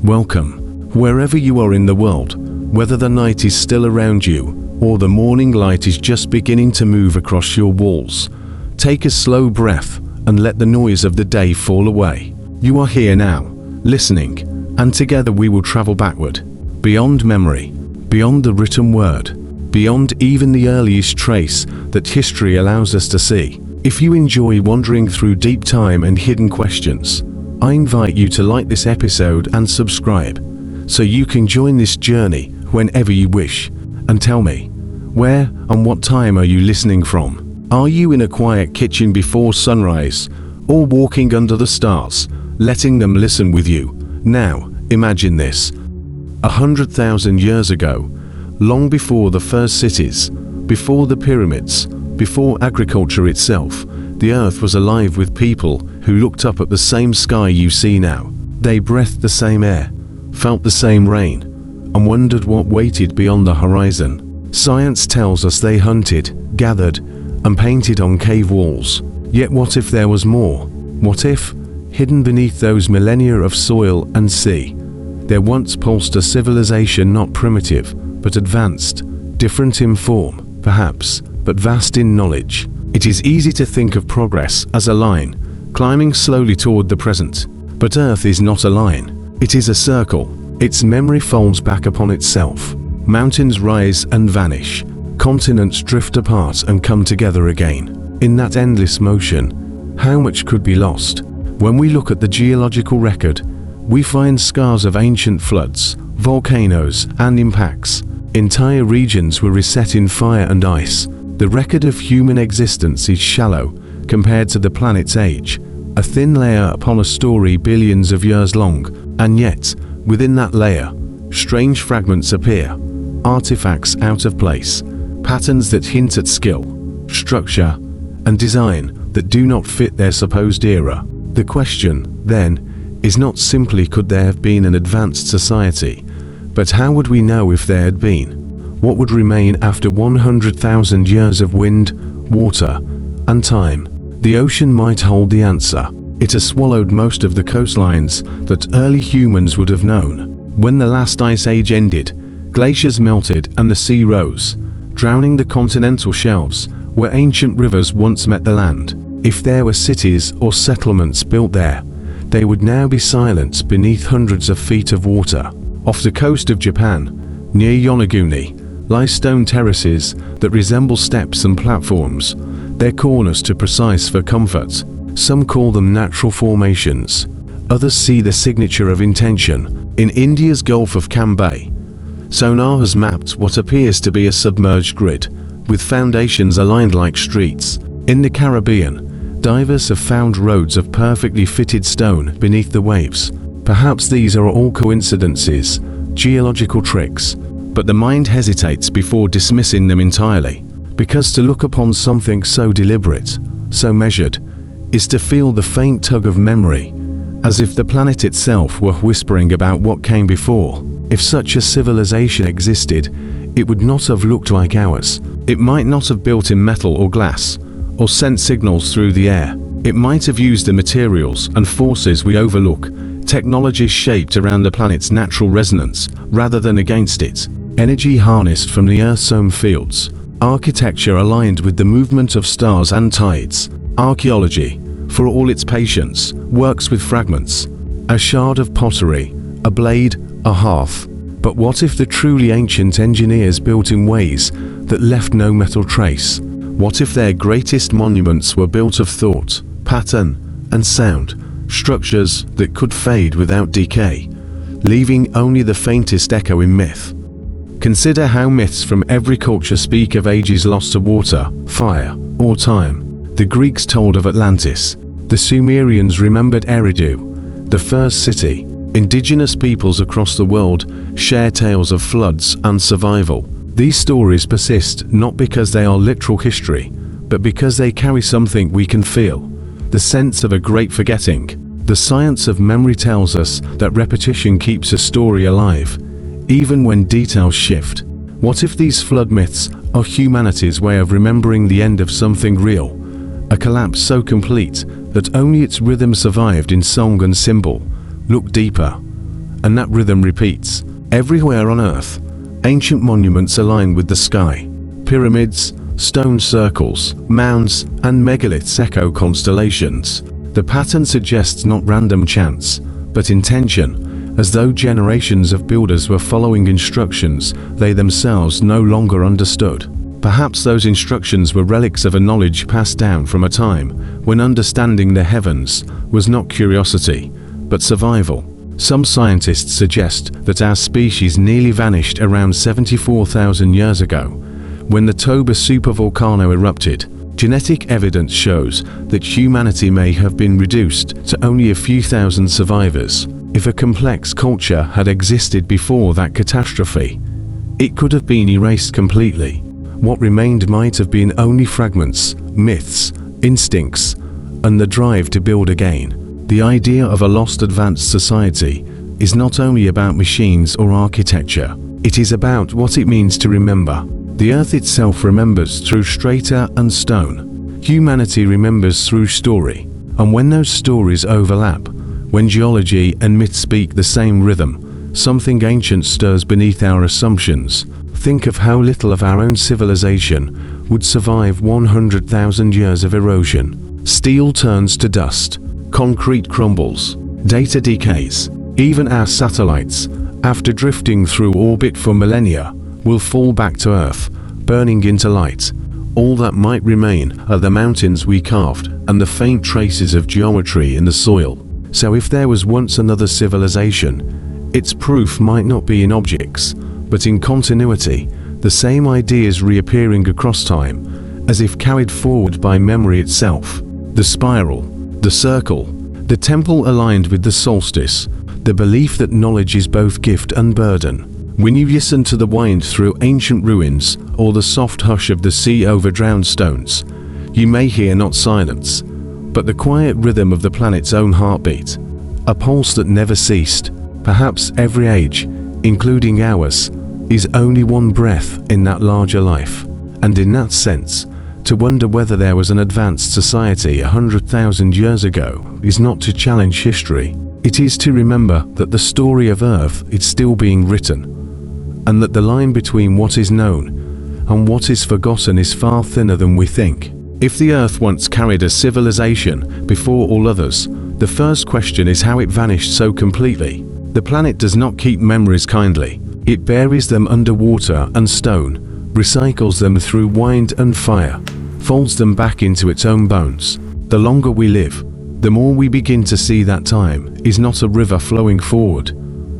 Welcome, wherever you are in the world, whether the night is still around you or the morning light is just beginning to move across your walls. Take a slow breath and let the noise of the day fall away. You are here now, listening, and together we will travel backward, beyond memory, beyond the written word, beyond even the earliest trace that history allows us to see. If you enjoy wandering through deep time and hidden questions, I invite you to like this episode and subscribe, so you can join this journey whenever you wish. And tell me, where and what time are you listening from? Are you in a quiet kitchen before sunrise, or walking under the stars, letting them listen with you? Now, imagine this. 100,000 years ago, long before the first cities, before the pyramids, before agriculture itself, the earth was alive with people who looked up at the same sky you see now. They breathed the same air, felt the same rain, and wondered what waited beyond the horizon. Science tells us they hunted, gathered, and painted on cave walls. Yet what if there was more? What if, hidden beneath those millennia of soil and sea, there once pulsed a civilization not primitive, but advanced, different in form, perhaps, but vast in knowledge? It is easy to think of progress as a line, climbing slowly toward the present. But Earth is not a line. It is a circle. Its memory folds back upon itself. Mountains rise and vanish. Continents drift apart and come together again. In that endless motion, how much could be lost? When we look at the geological record, we find scars of ancient floods, volcanoes, and impacts. Entire regions were reset in fire and ice. The record of human existence is shallow compared to the planet's age, a thin layer upon a story billions of years long, and yet, within that layer, strange fragments appear, artifacts out of place, patterns that hint at skill, structure, and design that do not fit their supposed era. The question, then, is not simply could there have been an advanced society, but how would we know if there had been? What would remain after 100,000 years of wind, water, and time? The ocean might hold the answer. It has swallowed most of the coastlines that early humans would have known. When the last ice age ended, glaciers melted and the sea rose, drowning the continental shelves where ancient rivers once met the land. If there were cities or settlements built there, they would now be silent beneath hundreds of feet of water. Off the coast of Japan, near Yonaguni, lie stone terraces that resemble steps and platforms, their corners too precise for comfort. Some call them natural formations. Others see the signature of intention. In India's Gulf of Cambay, sonar has mapped what appears to be a submerged grid, with foundations aligned like streets. In the Caribbean, divers have found roads of perfectly fitted stone beneath the waves. Perhaps these are all coincidences, geological tricks, but the mind hesitates before dismissing them entirely, because to look upon something so deliberate, so measured, is to feel the faint tug of memory, as if the planet itself were whispering about what came before. If such a civilization existed, it would not have looked like ours. It might not have built in metal or glass, or sent signals through the air. It might have used the materials and forces we overlook, technologies shaped around the planet's natural resonance rather than against it. Energy harnessed from the Earth's own fields, architecture aligned with the movement of stars and tides. Archaeology, for all its patience, works with fragments, a shard of pottery, a blade, a hearth. But what if the truly ancient engineers built in ways that left no metal trace? What if their greatest monuments were built of thought, pattern, and sound, structures that could fade without decay, leaving only the faintest echo in myth? Consider how myths from every culture speak of ages lost to water, fire, or time. The Greeks told of Atlantis. The Sumerians remembered Eridu, the first city. Indigenous peoples across the world share tales of floods and survival. These stories persist not because they are literal history, but because they carry something we can feel, the sense of a great forgetting. The science of memory tells us that repetition keeps a story alive, even when details shift. What if these flood myths are humanity's way of remembering the end of something real, a collapse so complete that only its rhythm survived in song and symbol? Look deeper, and that rhythm repeats. Everywhere on Earth, ancient monuments align with the sky. Pyramids, stone circles, mounds, and megaliths echo constellations. The pattern suggests not random chance, but intention, as though generations of builders were following instructions they themselves no longer understood. Perhaps those instructions were relics of a knowledge passed down from a time when understanding the heavens was not curiosity, but survival. Some scientists suggest that our species nearly vanished around 74,000 years ago, when the Toba supervolcano erupted. Genetic evidence shows that humanity may have been reduced to only a few thousand survivors. If a complex culture had existed before that catastrophe, it could have been erased completely. What remained might have been only fragments, myths, instincts, and the drive to build again. The idea of a lost advanced society is not only about machines or architecture, it is about what it means to remember. The earth itself remembers through strata and stone. Humanity remembers through story. And when those stories overlap, when geology and myth speak the same rhythm, something ancient stirs beneath our assumptions. Think of how little of our own civilization would survive 100,000 years of erosion. Steel turns to dust, concrete crumbles, data decays. Even our satellites, after drifting through orbit for millennia, will fall back to Earth, burning into light. All that might remain are the mountains we carved and the faint traces of geometry in the soil. So if there was once another civilization, its proof might not be in objects, but in continuity, the same ideas reappearing across time, as if carried forward by memory itself. The spiral, the circle, the temple aligned with the solstice, the belief that knowledge is both gift and burden. When you listen to the wind through ancient ruins or the soft hush of the sea over drowned stones, you may hear not silence, but the quiet rhythm of the planet's own heartbeat, a pulse that never ceased. Perhaps every age, including ours, is only one breath in that larger life. And in that sense, to wonder whether there was an advanced society 100,000 years ago is not to challenge history. It is to remember that the story of Earth is still being written, and that the line between what is known and what is forgotten is far thinner than we think. If the Earth once carried a civilization before all others, the first question is how it vanished so completely. The planet does not keep memories kindly. It buries them under water and stone, recycles them through wind and fire, folds them back into its own bones. The longer we live, the more we begin to see that time is not a river flowing forward,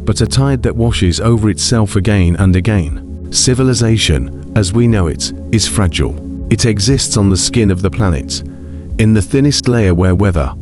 but a tide that washes over itself again and again. Civilization, as we know it, is fragile. It exists on the skin of the planet, in the thinnest layer where weather,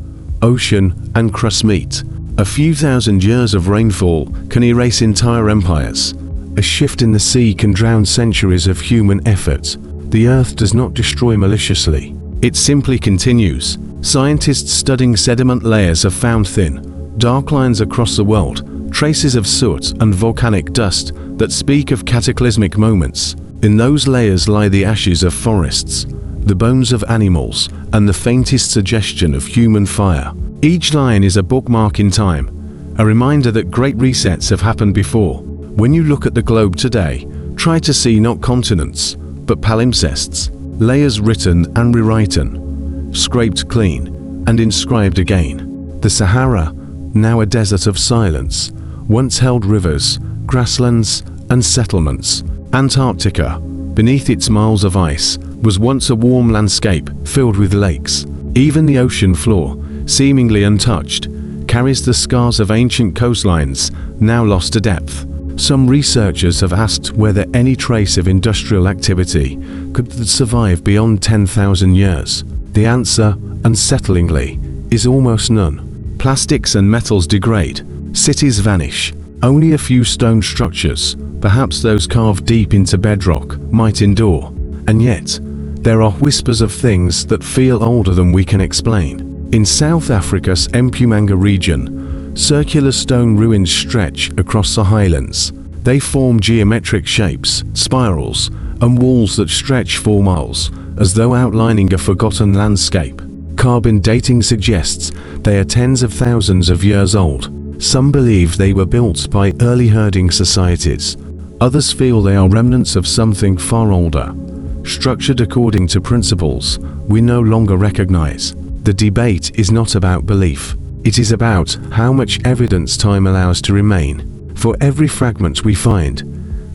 ocean, and crust meet. A few thousand years of rainfall can erase entire empires. A shift in the sea can drown centuries of human effort. The Earth does not destroy maliciously. It simply continues. Scientists studying sediment layers have found thin, dark lines across the world, traces of soot and volcanic dust that speak of cataclysmic moments. In those layers lie the ashes of forests, the bones of animals, and the faintest suggestion of human fire. Each line is a bookmark in time, a reminder that great resets have happened before. When you look at the globe today, try to see not continents, but palimpsests, layers written and rewritten, scraped clean, and inscribed again. The Sahara, now a desert of silence, once held rivers, grasslands, and settlements. Antarctica, beneath its miles of ice, was once a warm landscape filled with lakes. Even the ocean floor, seemingly untouched, carries the scars of ancient coastlines, now lost to depth. Some researchers have asked whether any trace of industrial activity could survive beyond 10,000 years. The answer, unsettlingly, is almost none. Plastics and metals degrade, cities vanish. Only a few stone structures, perhaps those carved deep into bedrock, might endure. And yet, there are whispers of things that feel older than we can explain. In South Africa's Mpumalanga region, circular stone ruins stretch across the highlands. They form geometric shapes, spirals, and walls that stretch for miles, as though outlining a forgotten landscape. Carbon dating suggests they are tens of thousands of years old. Some believe they were built by early herding societies. Others feel they are remnants of something far older, structured according to principles we no longer recognize. The debate is not about belief. It is about how much evidence time allows to remain. For every fragment we find,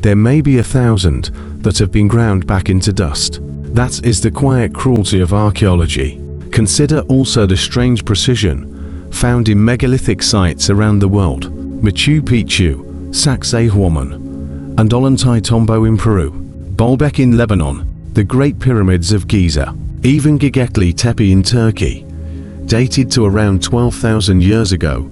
there may be 1,000 that have been ground back into dust. That is the quiet cruelty of archaeology. Consider also the strange precision found in megalithic sites around the world. Machu Picchu, Sacsayhuaman, and Ollantaytambo in Peru, Baalbek in Lebanon, the Great Pyramids of Giza, even Göbekli Tepe in Turkey, dated to around 12,000 years ago,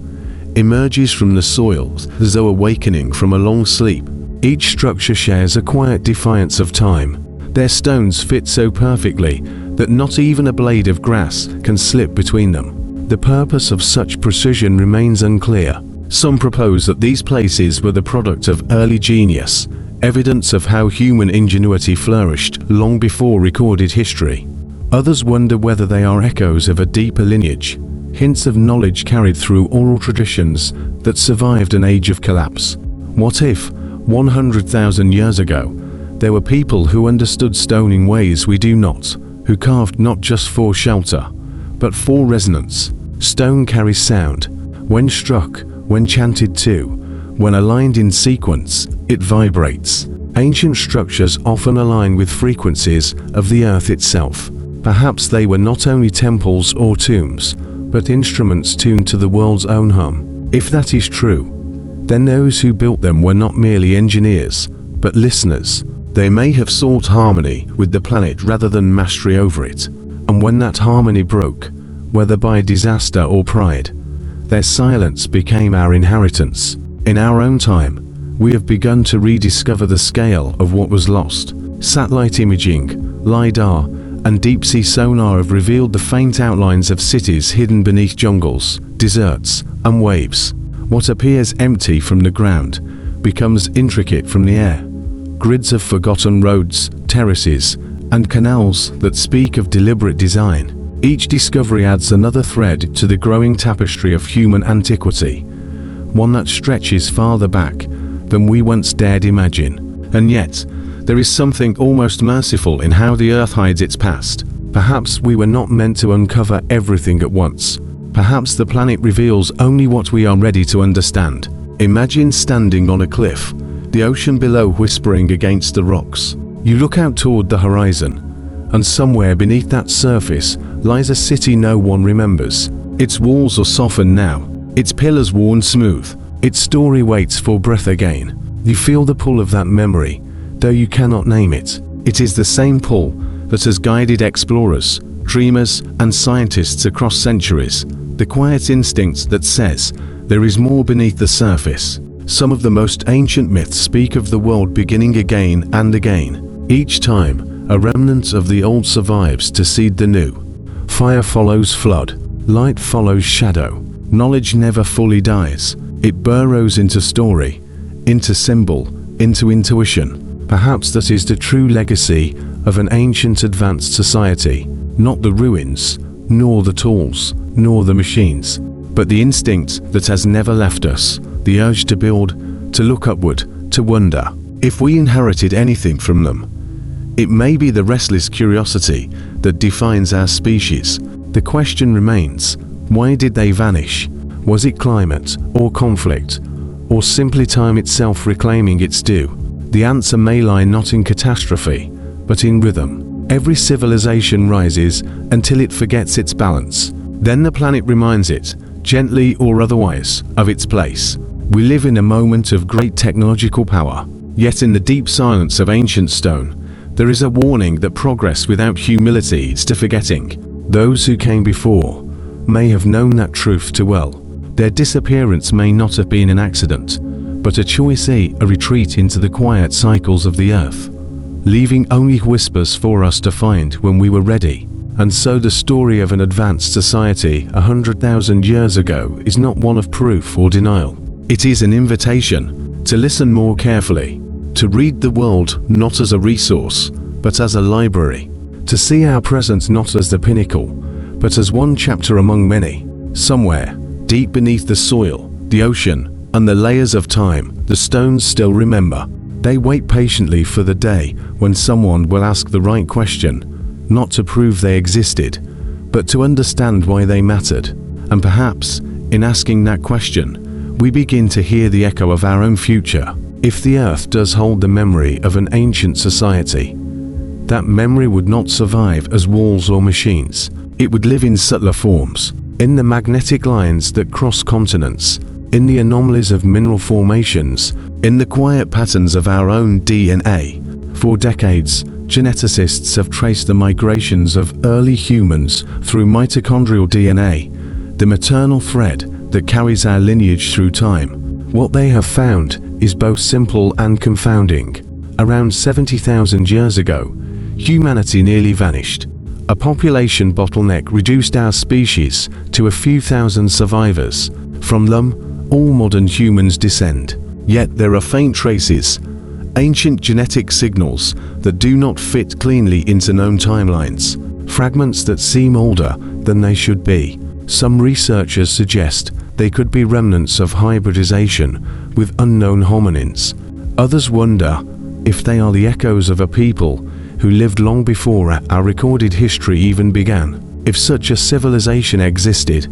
emerges from the soil as though awakening from a long sleep. Each structure shares a quiet defiance of time. Their stones fit so perfectly that not even a blade of grass can slip between them. The purpose of such precision remains unclear. Some propose that these places were the product of early genius, evidence of how human ingenuity flourished long before recorded history. Others wonder whether they are echoes of a deeper lineage, hints of knowledge carried through oral traditions that survived an age of collapse. What if, 100,000 years ago, there were people who understood stone in ways we do not, who carved not just for shelter, but for resonance? Stone carries sound. When struck, when chanted to, when aligned in sequence, it vibrates. Ancient structures often align with frequencies of the earth itself. Perhaps they were not only temples or tombs, but instruments tuned to the world's own hum. If that is true, then those who built them were not merely engineers, but listeners. They may have sought harmony with the planet rather than mastery over it. And when that harmony broke, whether by disaster or pride, their silence became our inheritance. In our own time, we have begun to rediscover the scale of what was lost. Satellite imaging, LiDAR, and deep-sea sonar have revealed the faint outlines of cities hidden beneath jungles, deserts, and waves. What appears empty from the ground becomes intricate from the air. Grids of forgotten roads, terraces, and canals that speak of deliberate design. Each discovery adds another thread to the growing tapestry of human antiquity, one that stretches farther back than we once dared imagine. And yet, there is something almost merciful in how the earth hides its past. Perhaps we were not meant to uncover everything at once. Perhaps the planet reveals only what we are ready to understand. Imagine standing on a cliff, the ocean below whispering against the rocks. You look out toward the horizon, and somewhere beneath that surface lies a city no one remembers. Its walls are softened now, its pillars worn smooth, its story waits for breath again. You feel the pull of that memory, though you cannot name it. It is the same pull that has guided explorers, dreamers, and scientists across centuries. The quiet instinct that says there is more beneath the surface. Some of the most ancient myths speak of the world beginning again and again. Each time, a remnant of the old survives to seed the new. Fire follows flood, light follows shadow. Knowledge never fully dies. It burrows into story, into symbol, into intuition. Perhaps that is the true legacy of an ancient advanced society. Not the ruins, nor the tools, nor the machines, but the instinct that has never left us. The urge to build, to look upward, to wonder. If we inherited anything from them, it may be the restless curiosity that defines our species. The question remains, why did they vanish? Was it climate, or conflict, or simply time itself reclaiming its due? The answer may lie not in catastrophe, but in rhythm. Every civilization rises until it forgets its balance. Then the planet reminds it, gently or otherwise, of its place. We live in a moment of great technological power, yet in the deep silence of ancient stone, there is a warning that progress without humility is to forgetting. Those who came before may have known that truth too well. Their disappearance may not have been an accident, but a choice, a retreat into the quiet cycles of the earth, leaving only whispers for us to find when we were ready. And so the story of an advanced society 100,000 years ago is not one of proof or denial. It is an invitation to listen more carefully, to read the world not as a resource, but as a library, to see our present not as the pinnacle, but as one chapter among many. Somewhere, deep beneath the soil, the ocean, and the layers of time, the stones still remember. They wait patiently for the day when someone will ask the right question, not to prove they existed, but to understand why they mattered. And perhaps, in asking that question, we begin to hear the echo of our own future. If the Earth does hold the memory of an ancient society, that memory would not survive as walls or machines. It would live in subtler forms, in the magnetic lines that cross continents, in the anomalies of mineral formations, in the quiet patterns of our own DNA. For decades, geneticists have traced the migrations of early humans through mitochondrial DNA, the maternal thread that carries our lineage through time. What they have found is both simple and confounding. Around 70,000 years ago, humanity nearly vanished. A population bottleneck reduced our species to a few thousand survivors. From them, all modern humans descend. Yet there are faint traces, ancient genetic signals that do not fit cleanly into known timelines, fragments that seem older than they should be. Some researchers suggest they could be remnants of hybridization with unknown hominins. Others wonder if they are the echoes of a people who lived long before our recorded history even began. If such a civilization existed,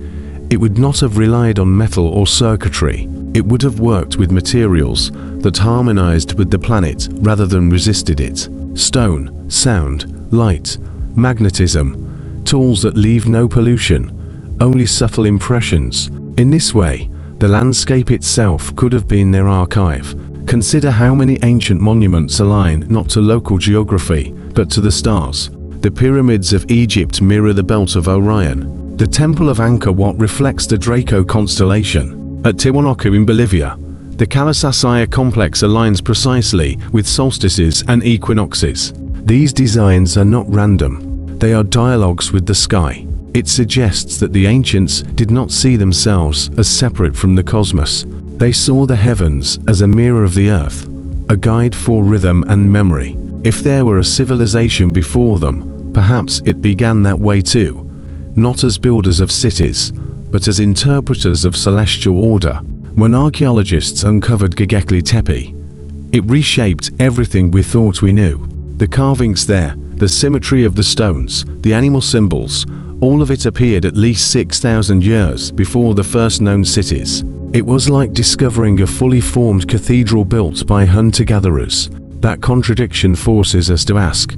it would not have relied on metal or circuitry. It would have worked with materials that harmonized with the planet rather than resisted it. Stone, sound, light, magnetism, tools that leave no pollution, only subtle impressions. In this way, the landscape itself could have been their archive. Consider how many ancient monuments align not to local geography, but to the stars. The pyramids of Egypt mirror the belt of Orion. The Temple of Angkor Wat reflects the Draco constellation. At Tiwanaku in Bolivia, the Kalasasaya complex aligns precisely with solstices and equinoxes. These designs are not random. They are dialogues with the sky. It suggests that the ancients did not see themselves as separate from the cosmos. They saw the heavens as a mirror of the earth, a guide for rhythm and memory. If there were a civilization before them, perhaps it began that way too, not as builders of cities, but as interpreters of celestial order. When archaeologists uncovered Göbekli Tepe, it reshaped everything we thought we knew. The carvings there, the symmetry of the stones, the animal symbols, all of it appeared at least 6,000 years before the first known cities. It was like discovering a fully formed cathedral built by hunter-gatherers. That contradiction forces us to ask,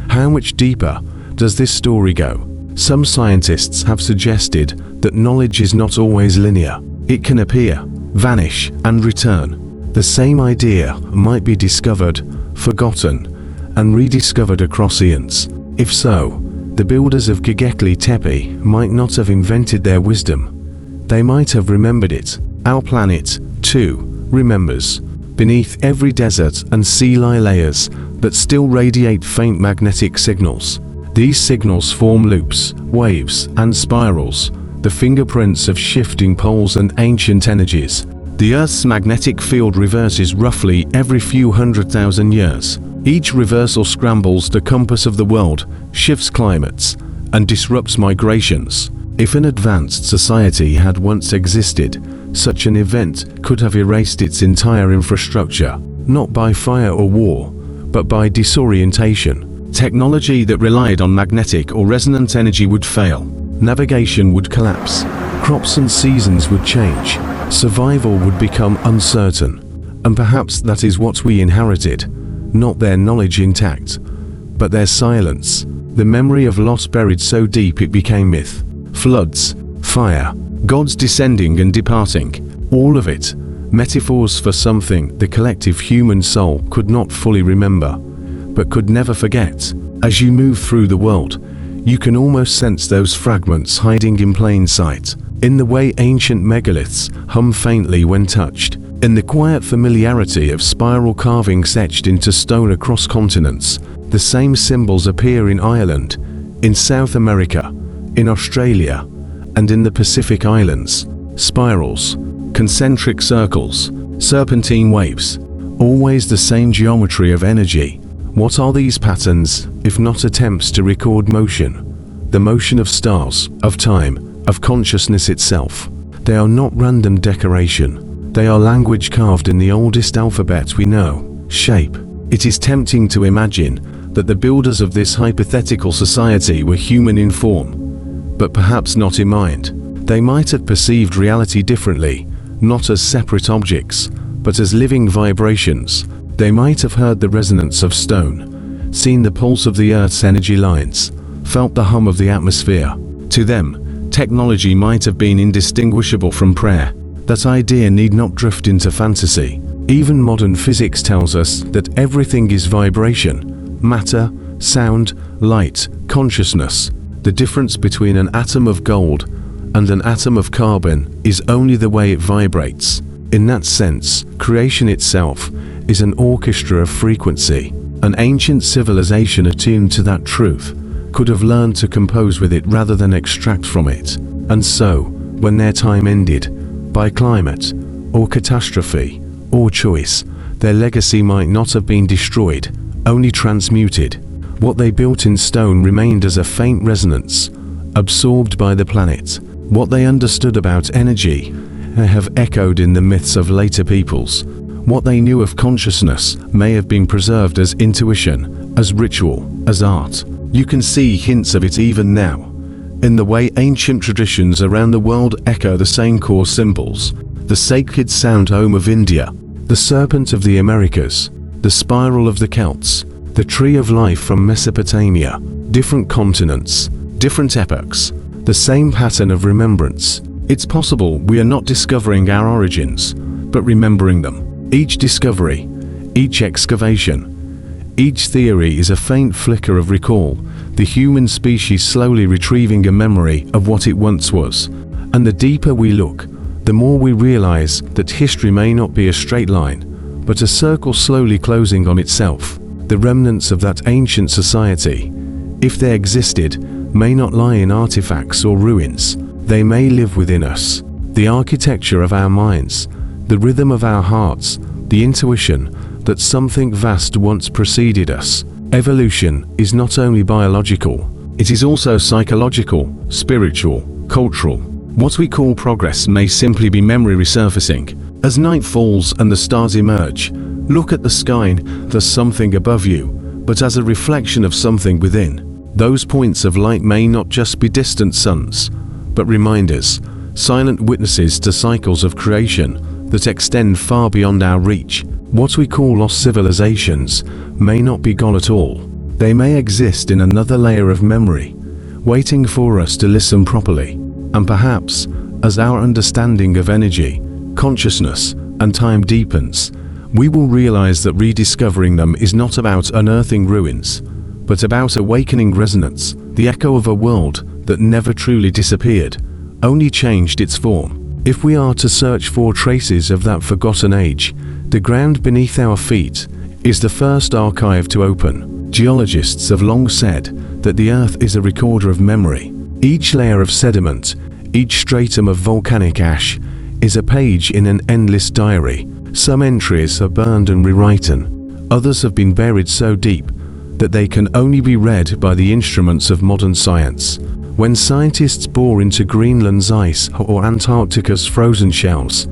how much deeper does this story go? Some scientists have suggested that knowledge is not always linear. It can appear, vanish, and return. The same idea might be discovered, forgotten, and rediscovered across eons. If so, the builders of Göbekli Tepe might not have invented their wisdom. They might have remembered it. Our planet, too, remembers. Beneath every desert and sea lie layers that still radiate faint magnetic signals. These signals form loops, waves, and spirals, the fingerprints of shifting poles and ancient energies. The Earth's magnetic field reverses roughly every few 100,000 years. Each reversal scrambles the compass of the world, shifts climates, and disrupts migrations. If an advanced society had once existed, such an event could have erased its entire infrastructure, not by fire or war, but by disorientation. Technology that relied on magnetic or resonant energy would fail. Navigation would collapse. Crops and seasons would change. Survival would become uncertain. And perhaps that is what we inherited. Not their knowledge intact, but their silence. The memory of loss buried so deep it became myth. Floods, fire, gods descending and departing, all of it, metaphors for something the collective human soul could not fully remember, but could never forget. As you move through the world, you can almost sense those fragments hiding in plain sight, in the way ancient megaliths hum faintly when touched, in the quiet familiarity of spiral carvings etched into stone across continents. The same symbols appear in Ireland, in South America, in Australia, and in the Pacific Islands. Spirals, concentric circles, serpentine waves, always the same geometry of energy. What are these patterns, if not attempts to record motion? The motion of stars, of time, of consciousness itself. They are not random decoration. They are language carved in the oldest alphabet we know, shape. It is tempting to imagine that the builders of this hypothetical society were human in form, but perhaps not in mind. They might have perceived reality differently, not as separate objects, but as living vibrations. They might have heard the resonance of stone, seen the pulse of the Earth's energy lines, felt the hum of the atmosphere. To them, technology might have been indistinguishable from prayer. That idea need not drift into fantasy. Even modern physics tells us that everything is vibration, matter, sound, light, consciousness. The difference between an atom of gold and an atom of carbon is only the way it vibrates. In that sense, creation itself is an orchestra of frequency. An ancient civilization attuned to that truth could have learned to compose with it rather than extract from it. And so, when their time ended, by climate, or catastrophe, or choice, their legacy might not have been destroyed, only transmuted. What they built in stone remained as a faint resonance, absorbed by the planet. What they understood about energy have echoed in the myths of later peoples. What they knew of consciousness may have been preserved as intuition, as ritual, as art. You can see hints of it even now, in the way ancient traditions around the world echo the same core symbols. The sacred sound home of India, the serpent of the Americas, the spiral of the Celts, the tree of life from Mesopotamia. Different continents, different epochs, the same pattern of remembrance. It's possible we are not discovering our origins, but remembering them. Each discovery, each excavation, each theory is a faint flicker of recall, the human species slowly retrieving a memory of what it once was. And the deeper we look, the more we realize that history may not be a straight line, but a circle slowly closing on itself. The remnants of that ancient society, if they existed, may not lie in artifacts or ruins. They may live within us. The architecture of our minds, the rhythm of our hearts, the intuition that something vast once preceded us. Evolution is not only biological, it is also psychological, spiritual, cultural. What we call progress may simply be memory resurfacing. As night falls and the stars emerge, look at the sky. There's something above you, but as a reflection of something within. Those points of light may not just be distant suns, but reminders, silent witnesses to cycles of creation that extend far beyond our reach. What we call lost civilizations may not be gone at all. They may exist in another layer of memory, waiting for us to listen properly. And perhaps, as our understanding of energy, consciousness, and time deepens, we will realize that rediscovering them is not about unearthing ruins, but about awakening resonance, the echo of a world that never truly disappeared, only changed its form. If we are to search for traces of that forgotten age, the ground beneath our feet is the first archive to open. Geologists have long said that the Earth is a recorder of memory. Each layer of sediment, each stratum of volcanic ash, is a page in an endless diary. Some entries are burned and rewritten. Others have been buried so deep that they can only be read by the instruments of modern science. When scientists bore into Greenland's ice or Antarctica's frozen shells,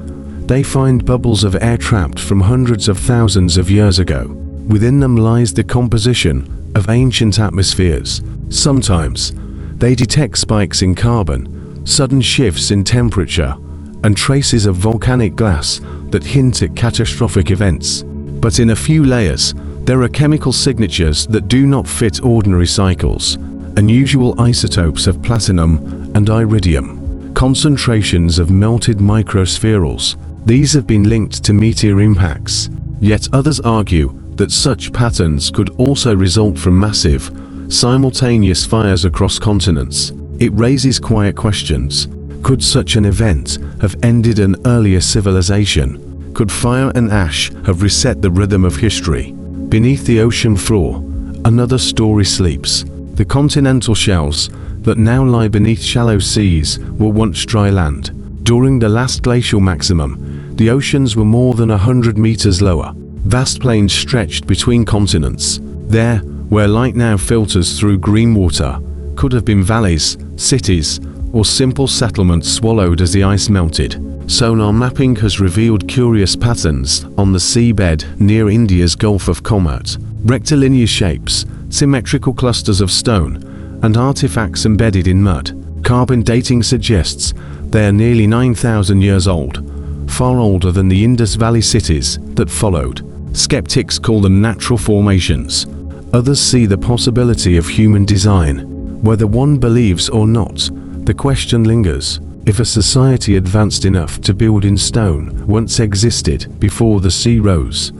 they find bubbles of air trapped from hundreds of thousands of years ago. Within them lies the composition of ancient atmospheres. Sometimes, they detect spikes in carbon, sudden shifts in temperature, and traces of volcanic glass that hint at catastrophic events. But in a few layers, there are chemical signatures that do not fit ordinary cycles. Unusual isotopes of platinum and iridium, concentrations of melted microspherules. These have been linked to meteor impacts. Yet others argue that such patterns could also result from massive, simultaneous fires across continents. It raises quiet questions. Could such an event have ended an earlier civilization? Could fire and ash have reset the rhythm of history? Beneath the ocean floor, another story sleeps. The continental shelves that now lie beneath shallow seas were once dry land. During the last glacial maximum, the oceans were more than 100 meters lower. Vast plains stretched between continents. There, where light now filters through green water, could have been valleys, cities, or simple settlements swallowed as the ice melted. Sonar mapping has revealed curious patterns on the seabed near India's Gulf of Comet, rectilinear shapes, symmetrical clusters of stone, and artifacts embedded in mud. Carbon dating suggests they are nearly 9,000 years old, far older than the Indus Valley cities that followed. Skeptics call them natural formations. Others see the possibility of human design. Whether one believes or not, the question lingers. If a society advanced enough to build in stone once existed before the sea rose,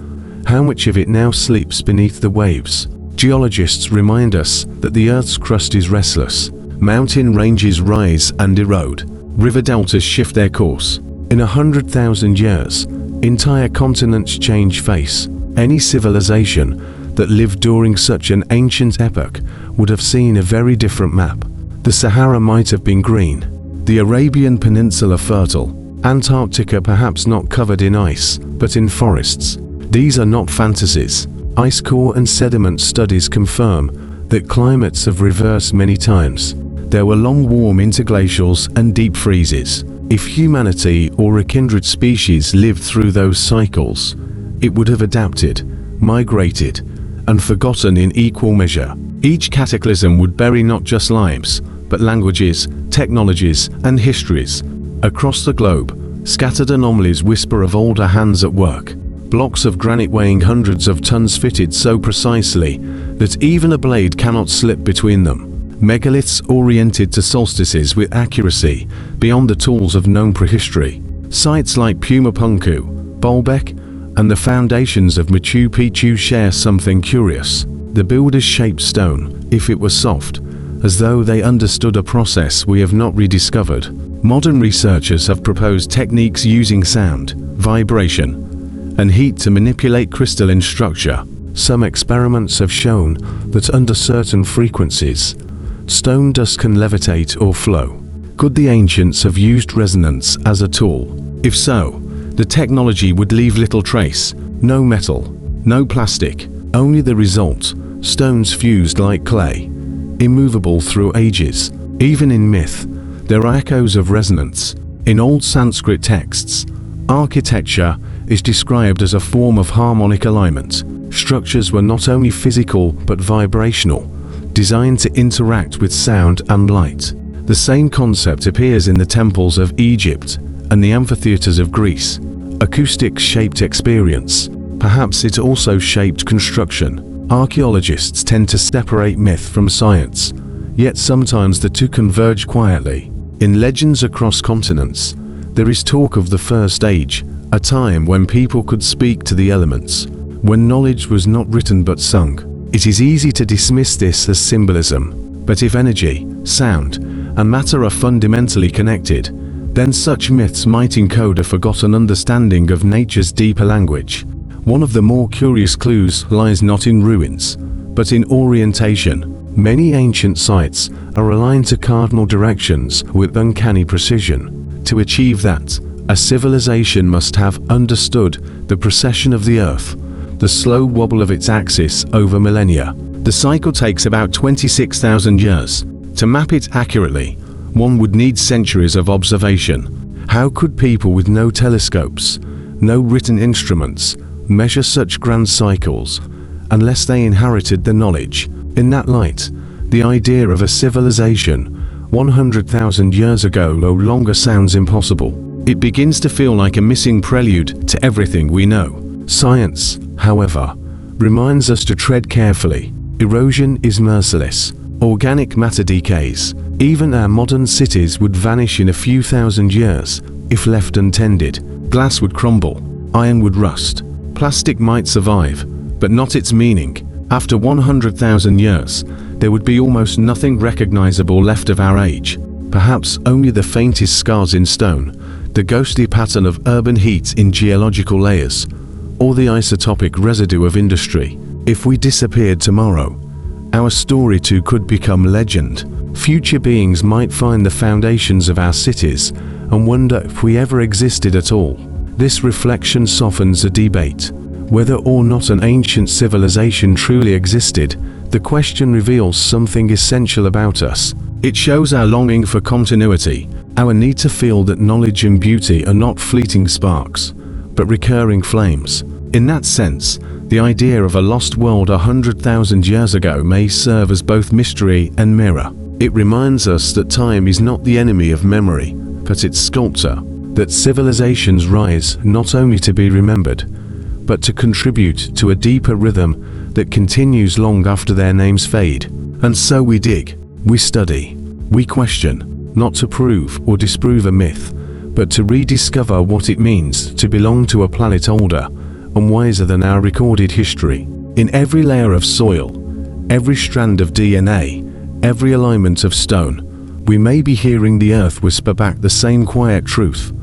how much of it now sleeps beneath the waves? Geologists remind us that the Earth's crust is restless. Mountain ranges rise and erode. River deltas shift their course. In 100,000 years, entire continents change face. Any civilization that lived during such an ancient epoch would have seen a very different map. The Sahara might have been green, the Arabian Peninsula fertile, Antarctica perhaps not covered in ice, but in forests. These are not fantasies. Ice core and sediment studies confirm that climates have reversed many times. There were long warm interglacials and deep freezes. If humanity or a kindred species lived through those cycles, it would have adapted, migrated, and forgotten in equal measure. Each cataclysm would bury not just lives, but languages, technologies, and histories. Across the globe, scattered anomalies whisper of older hands at work. Blocks of granite weighing hundreds of tons fitted so precisely that even a blade cannot slip between them. Megaliths oriented to solstices with accuracy beyond the tools of known prehistory. Sites like Pumapunku, Baalbek, and the foundations of Machu Picchu share something curious. The builders shaped stone, if it was soft, as though they understood a process we have not rediscovered. Modern researchers have proposed techniques using sound, vibration, and heat to manipulate crystalline structure. Some experiments have shown that under certain frequencies, stone dust can levitate or flow. Could the ancients have used resonance as a tool? If so, the technology would leave little trace. No metal, no plastic, only the result, stones fused like clay, immovable through ages. Even in myth, there are echoes of resonance. In old Sanskrit texts, architecture is described as a form of harmonic alignment. Structures were not only physical but vibrational, designed to interact with sound and light. The same concept appears in the temples of Egypt and the amphitheaters of Greece. Acoustics shaped experience. Perhaps it also shaped construction. Archaeologists tend to separate myth from science, yet sometimes the two converge quietly. In legends across continents, there is talk of the First Age, a time when people could speak to the elements, when knowledge was not written but sung. It is easy to dismiss this as symbolism, but if energy, sound, and matter are fundamentally connected, then such myths might encode a forgotten understanding of nature's deeper language. One of the more curious clues lies not in ruins, but in orientation. Many ancient sites are aligned to cardinal directions with uncanny precision. To achieve that, a civilization must have understood the precession of the Earth, the slow wobble of its axis over millennia. The cycle takes about 26,000 years. To map it accurately, one would need centuries of observation. How could people with no telescopes, no written instruments, measure such grand cycles, unless they inherited the knowledge? In that light, the idea of a civilization 100,000 years ago no longer sounds impossible. It begins to feel like a missing prelude to everything we know. Science, however, reminds us to tread carefully. Erosion is merciless. Organic matter decays. Even our modern cities would vanish in a few thousand years if left untended. Glass would crumble, iron would rust, plastic might survive, but not its meaning. After 100,000 years, there would be almost nothing recognizable left of our age. Perhaps only the faintest scars in stone, the ghostly pattern of urban heat in geological layers, or the isotopic residue of industry. If we disappeared tomorrow, our story too could become legend. Future beings might find the foundations of our cities and wonder if we ever existed at all. This reflection softens a debate. Whether or not an ancient civilization truly existed, the question reveals something essential about us. It shows our longing for continuity, our need to feel that knowledge and beauty are not fleeting sparks, but recurring flames. In that sense, the idea of a lost world 100,000 years ago may serve as both mystery and mirror. It reminds us that time is not the enemy of memory, but its sculptor, that civilizations rise not only to be remembered, but to contribute to a deeper rhythm that continues long after their names fade. And so we dig, we study, we question, not to prove or disprove a myth, but to rediscover what it means to belong to a planet older and wiser than our recorded history. In every layer of soil, every strand of DNA, every alignment of stone, we may be hearing the earth whisper back the same quiet truth.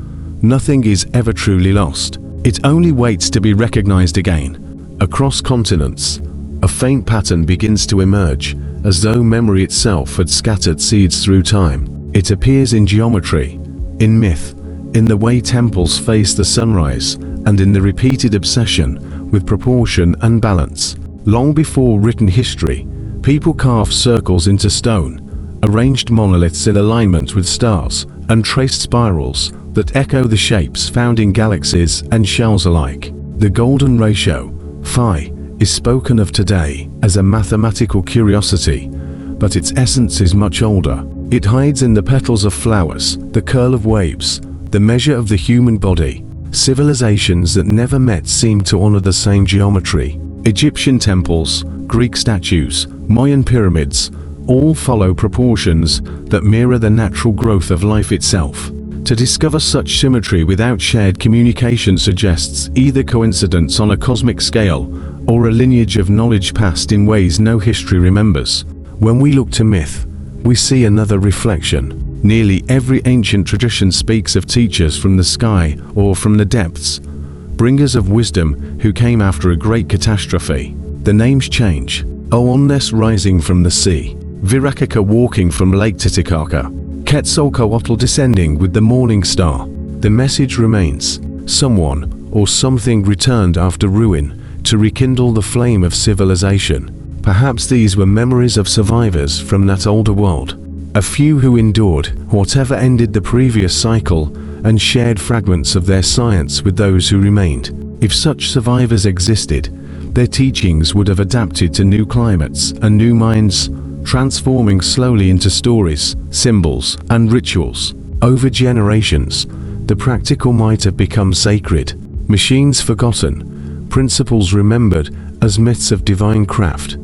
Nothing is ever truly lost. It only waits to be recognized again. Across continents, a faint pattern begins to emerge, as though memory itself had scattered seeds through time. It appears in geometry, in myth, in the way temples face the sunrise, and in the repeated obsession with proportion and balance. Long before written history, people carved circles into stone, arranged monoliths in alignment with stars, and traced spirals that echo the shapes found in galaxies and shells alike. The golden ratio, phi, is spoken of today as a mathematical curiosity, but its essence is much older. It hides in the petals of flowers, the curl of waves, the measure of the human body. Civilizations that never met seem to honor the same geometry. Egyptian temples, Greek statues, Mayan pyramids, all follow proportions that mirror the natural growth of life itself. To discover such symmetry without shared communication suggests either coincidence on a cosmic scale or a lineage of knowledge passed in ways no history remembers. When we look to myth, we see another reflection. Nearly every ancient tradition speaks of teachers from the sky or from the depths, bringers of wisdom who came after a great catastrophe. The names change. Oonnes rising from the sea, Virakaka walking from Lake Titicaca, Quetzalcoatl descending with the morning star. The message remains. Someone or something returned after ruin to rekindle the flame of civilization. Perhaps these were memories of survivors from that older world. A few who endured whatever ended the previous cycle and shared fragments of their science with those who remained. If such survivors existed, their teachings would have adapted to new climates and new minds, transforming slowly into stories, symbols, and rituals. Over generations, the practical might have become sacred, machines forgotten, principles remembered as myths of divine craft.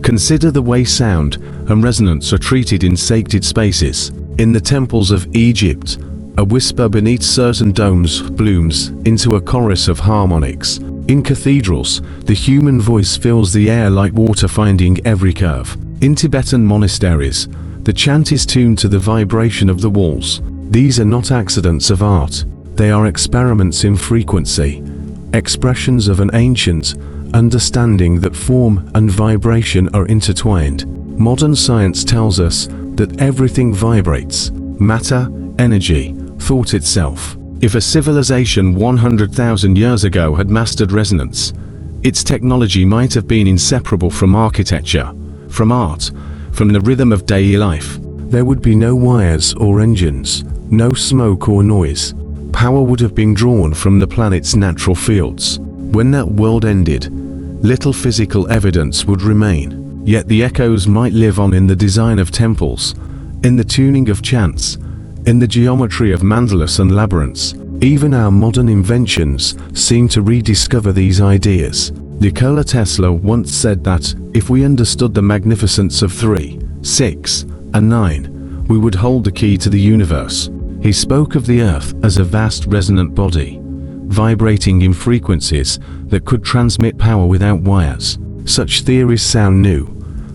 Consider the way sound and resonance are treated in sacred spaces. In the temples of Egypt, a whisper beneath certain domes blooms into a chorus of harmonics. In cathedrals, the human voice fills the air like water finding every curve. In Tibetan monasteries, the chant is tuned to the vibration of the walls. These are not accidents of art. They are experiments in frequency, expressions of an ancient understanding that form and vibration are intertwined. Modern science tells us that everything vibrates: matter, energy, thought itself. If a civilization 100,000 years ago had mastered resonance, its technology might have been inseparable from architecture, from art, from the rhythm of daily life. There would be no wires or engines, no smoke or noise. Power would have been drawn from the planet's natural fields. When that world ended, little physical evidence would remain, yet the echoes might live on in the design of temples, in the tuning of chants, in the geometry of mandalas and labyrinths. Even our modern inventions seem to rediscover these ideas. Nikola Tesla once said that if we understood the magnificence of 3, 6, and 9, we would hold the key to the universe. He spoke of the Earth as a vast resonant body, vibrating in frequencies that could transmit power without wires. Such theories sound new,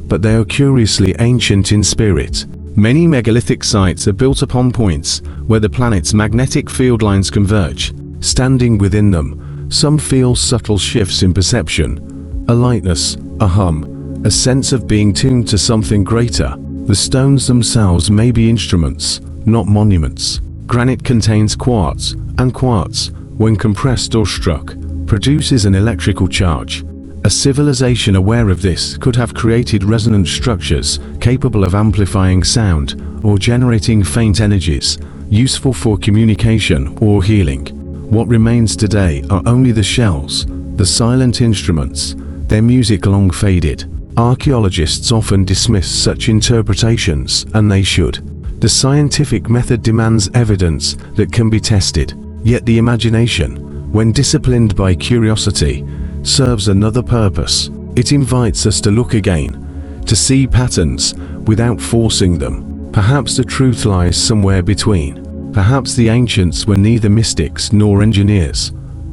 but they are curiously ancient in spirit. Many megalithic sites are built upon points where the planet's magnetic field lines converge. Standing within them, some feel subtle shifts in perception, a lightness, a hum, a sense of being tuned to something greater. The stones themselves may be instruments, not monuments. Granite contains quartz, and quartz, when compressed or struck, produces an electrical charge. A civilization aware of this could have created resonant structures capable of amplifying sound or generating faint energies, useful for communication or healing. What remains today are only the shells, the silent instruments, their music long faded. Archaeologists often dismiss such interpretations, and they should. The scientific method demands evidence that can be tested, yet the imagination, when disciplined by curiosity, serves another purpose. It invites us to look again, to see patterns without forcing them. Perhaps the truth lies somewhere between. Perhaps the ancients were neither mystics nor engineers,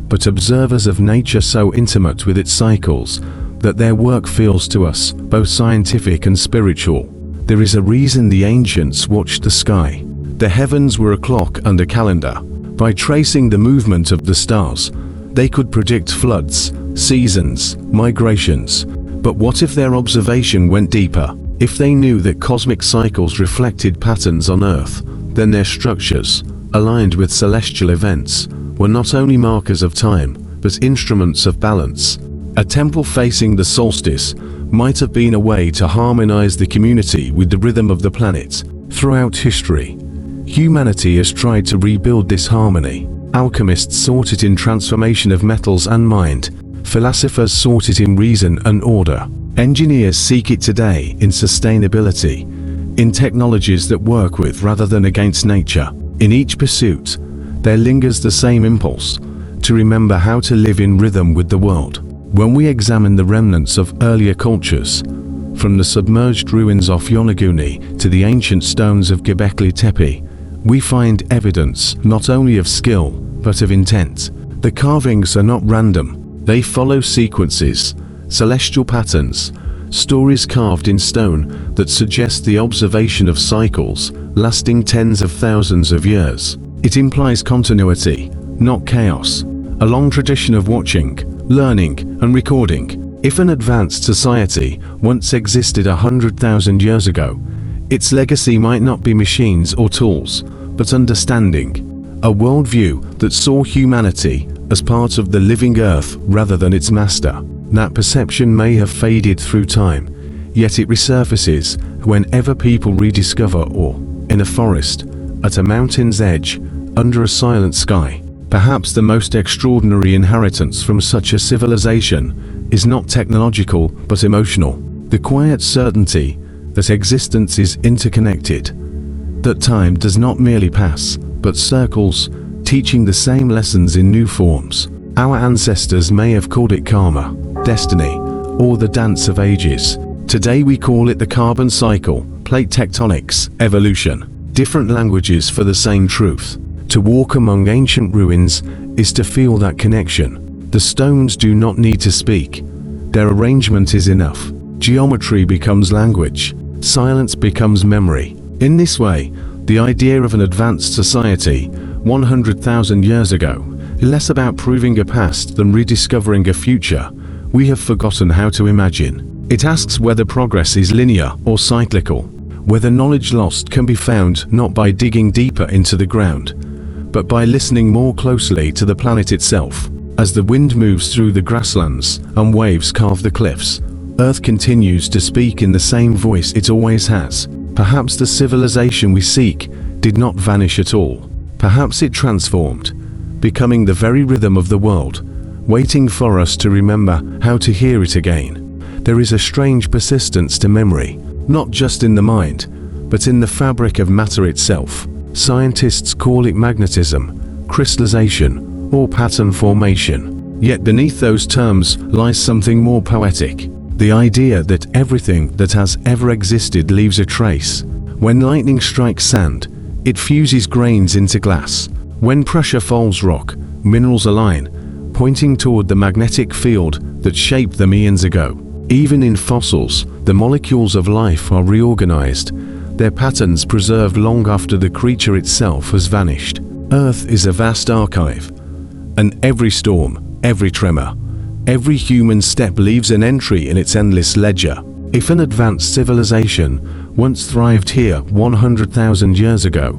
but observers of nature so intimate with its cycles that their work feels to us both scientific and spiritual. There is a reason the ancients watched the sky. The heavens were a clock and a calendar. By tracing the movement of the stars, they could predict floods, seasons, migrations. But what if their observation went deeper? If they knew that cosmic cycles reflected patterns on Earth, then their structures, aligned with celestial events, were not only markers of time, but instruments of balance. A temple facing the solstice might have been a way to harmonize the community with the rhythm of the planet. Throughout history, humanity has tried to rebuild this harmony. Alchemists sought it in transformation of metals and mind. Philosophers sought it in reason and order. Engineers seek it today in sustainability, in technologies that work with rather than against nature. In each pursuit, there lingers the same impulse, to remember how to live in rhythm with the world. When we examine the remnants of earlier cultures, from the submerged ruins of Yonaguni to the ancient stones of Göbekli Tepe, we find evidence not only of skill, but of intent. The carvings are not random. They follow sequences, celestial patterns, stories carved in stone that suggest the observation of cycles lasting tens of thousands of years. It implies continuity, not chaos, a long tradition of watching, learning, and recording. If an advanced society once existed 100,000 years ago, its legacy might not be machines or tools, but understanding, a worldview that saw humanity as part of the living earth rather than its master. That perception may have faded through time, yet it resurfaces whenever people rediscover or, in a forest, at a mountain's edge, under a silent sky. Perhaps the most extraordinary inheritance from such a civilization is not technological but emotional. The quiet certainty that existence is interconnected, that time does not merely pass, but circles, teaching the same lessons in new forms. Our ancestors may have called it karma, destiny, or the dance of ages. Today we call it the carbon cycle, plate tectonics, evolution. Different languages for the same truth. To walk among ancient ruins is to feel that connection. The stones do not need to speak. Their arrangement is enough. Geometry becomes language. Silence becomes memory. In this way, the idea of an advanced society 100,000 years ago is less about proving a past than rediscovering a future we have forgotten how to imagine. It asks whether progress is linear or cyclical, whether knowledge lost can be found not by digging deeper into the ground, but by listening more closely to the planet itself. As the wind moves through the grasslands and waves carve the cliffs, Earth continues to speak in the same voice it always has. Perhaps the civilization we seek did not vanish at all. Perhaps it transformed, becoming the very rhythm of the world, waiting for us to remember how to hear it again. There is a strange persistence to memory, not just in the mind, but in the fabric of matter itself. Scientists call it magnetism, crystallization, or pattern formation. Yet beneath those terms lies something more poetic. The idea that everything that has ever existed leaves a trace. When lightning strikes sand, it fuses grains into glass. When pressure falls rock, minerals align, pointing toward the magnetic field that shaped them eons ago. Even in fossils, the molecules of life are reorganized, their patterns preserved long after the creature itself has vanished. Earth is a vast archive, and every storm, every tremor, every human step leaves an entry in its endless ledger. If an advanced civilization once thrived here 100,000 years ago,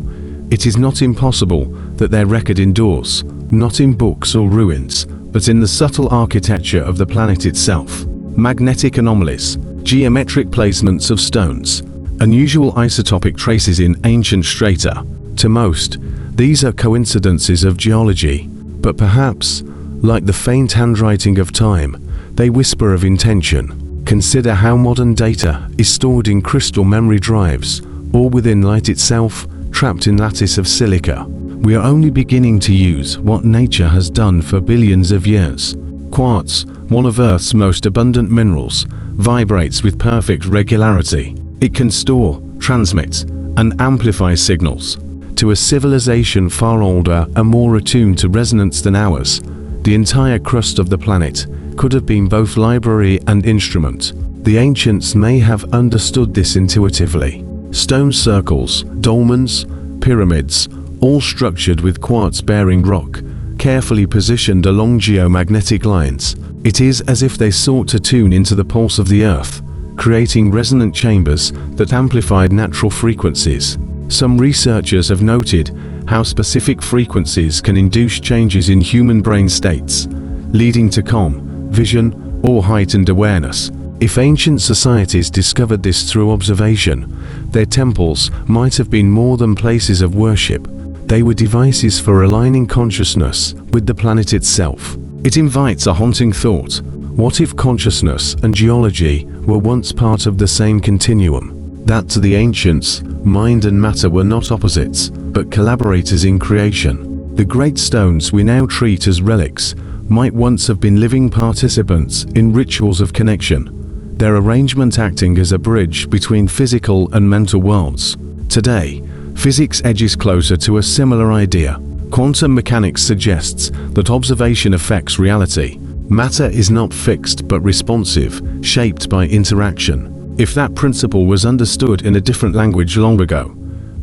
it is not impossible that their record endures, not in books or ruins, but in the subtle architecture of the planet itself. Magnetic anomalies, geometric placements of stones, unusual isotopic traces in ancient strata. To most, these are coincidences of geology, but perhaps, like the faint handwriting of time, they whisper of intention. Consider how modern data is stored in crystal memory drives, or within light itself, trapped in lattice of silica. We are only beginning to use what nature has done for billions of years. Quartz, one of Earth's most abundant minerals, vibrates with perfect regularity. It can store, transmit, and amplify signals. To a civilization far older and more attuned to resonance than ours, the entire crust of the planet could have been both library and instrument. The ancients may have understood this intuitively. Stone circles, dolmens, pyramids, all structured with quartz-bearing rock, carefully positioned along geomagnetic lines. It is as if they sought to tune into the pulse of the Earth, creating resonant chambers that amplified natural frequencies. Some researchers have noted how specific frequencies can induce changes in human brain states, leading to calm, vision, or heightened awareness. If ancient societies discovered this through observation, their temples might have been more than places of worship. They were devices for aligning consciousness with the planet itself. It invites a haunting thought. What if consciousness and geology were once part of the same continuum? That to the ancients, mind and matter were not opposites, but collaborators in creation. The great stones we now treat as relics might once have been living participants in rituals of connection, their arrangement acting as a bridge between physical and mental worlds. Today, physics edges closer to a similar idea. Quantum mechanics suggests that observation affects reality. Matter is not fixed but responsive, shaped by interaction. If that principle was understood in a different language long ago,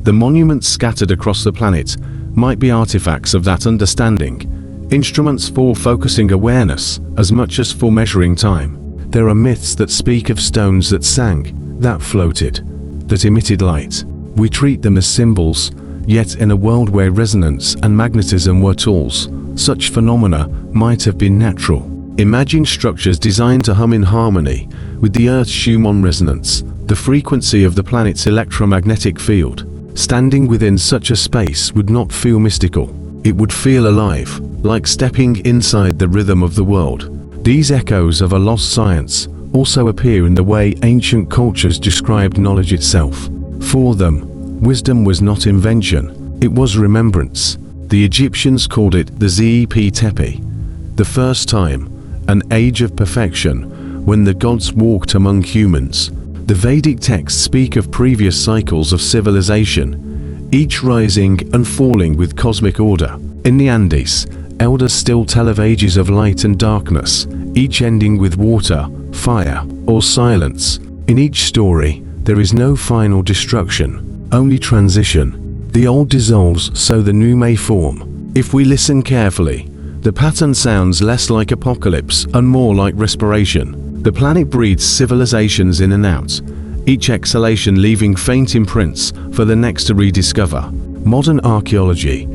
the monuments scattered across the planet might be artifacts of that understanding, instruments for focusing awareness as much as for measuring time. There are myths that speak of stones that sang, that floated, that emitted light. We treat them as symbols, yet in a world where resonance and magnetism were tools, such phenomena might have been natural. Imagine structures designed to hum in harmony with the Earth's Schumann resonance, the frequency of the planet's electromagnetic field. Standing within such a space would not feel mystical. It would feel alive, like stepping inside the rhythm of the world. These echoes of a lost science also appear in the way ancient cultures described knowledge itself. For them, wisdom was not invention, it was remembrance. The Egyptians called it the Zep Tepi, the first time, an age of perfection, when the gods walked among humans. The Vedic texts speak of previous cycles of civilization, each rising and falling with cosmic order. In the Andes, elders still tell of ages of light and darkness, each ending with water, fire, or silence. In each story, there is no final destruction, only transition. The old dissolves so the new may form. If we listen carefully, the pattern sounds less like apocalypse and more like respiration. The planet breathes civilizations in and out, each exhalation leaving faint imprints for the next to rediscover. Modern archaeology,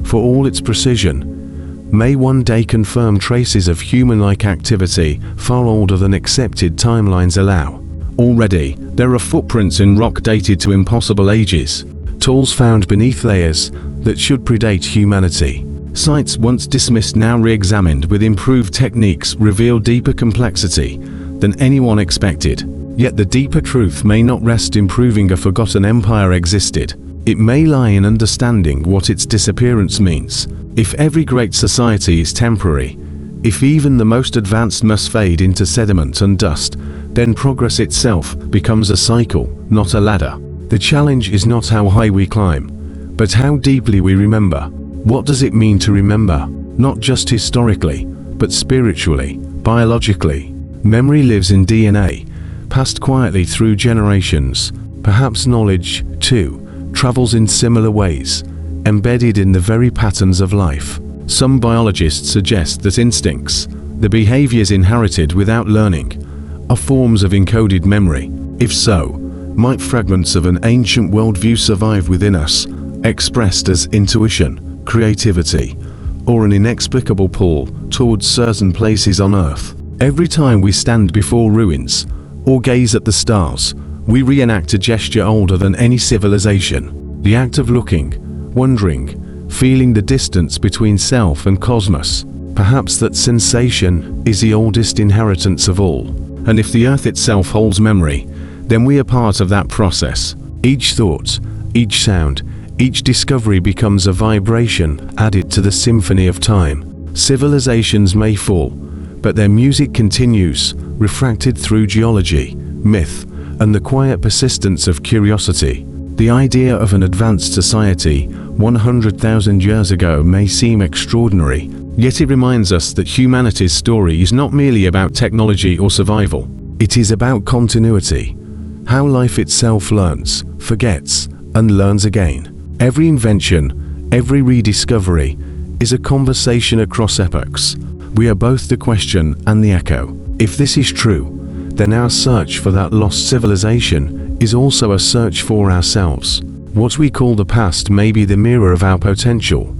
for all its precision, may one day confirm traces of human-like activity far older than accepted timelines allow. Already, there are footprints in rock dated to impossible ages, tools found beneath layers that should predate humanity. Sites once dismissed now re-examined with improved techniques reveal deeper complexity than anyone expected. Yet the deeper truth may not rest in proving a forgotten empire existed. It may lie in understanding what its disappearance means. If every great society is temporary, if even the most advanced must fade into sediment and dust, then progress itself becomes a cycle, not a ladder. The challenge is not how high we climb, but how deeply we remember. What does it mean to remember? Not just historically, but spiritually, biologically. Memory lives in DNA, passed quietly through generations. Perhaps knowledge, too, travels in similar ways, embedded in the very patterns of life. Some biologists suggest that instincts, the behaviors inherited without learning, are forms of encoded memory. If so, might fragments of an ancient worldview survive within us, expressed as intuition, creativity, or an inexplicable pull towards certain places on Earth. Every time we stand before ruins or gaze at the stars, we reenact a gesture older than any civilization. The act of looking, wondering, feeling the distance between self and cosmos. Perhaps that sensation is the oldest inheritance of all. And if the Earth itself holds memory, then we are part of that process. Each thought, each sound, each discovery becomes a vibration added to the symphony of time. Civilizations may fall, but their music continues, refracted through geology, myth, and the quiet persistence of curiosity. The idea of an advanced society 100,000 years ago may seem extraordinary, yet it reminds us that humanity's story is not merely about technology or survival. It is about continuity, how life itself learns, forgets, and learns again. Every invention, every rediscovery, is a conversation across epochs. We are both the question and the echo. If this is true, then our search for that lost civilization is also a search for ourselves. What we call the past may be the mirror of our potential,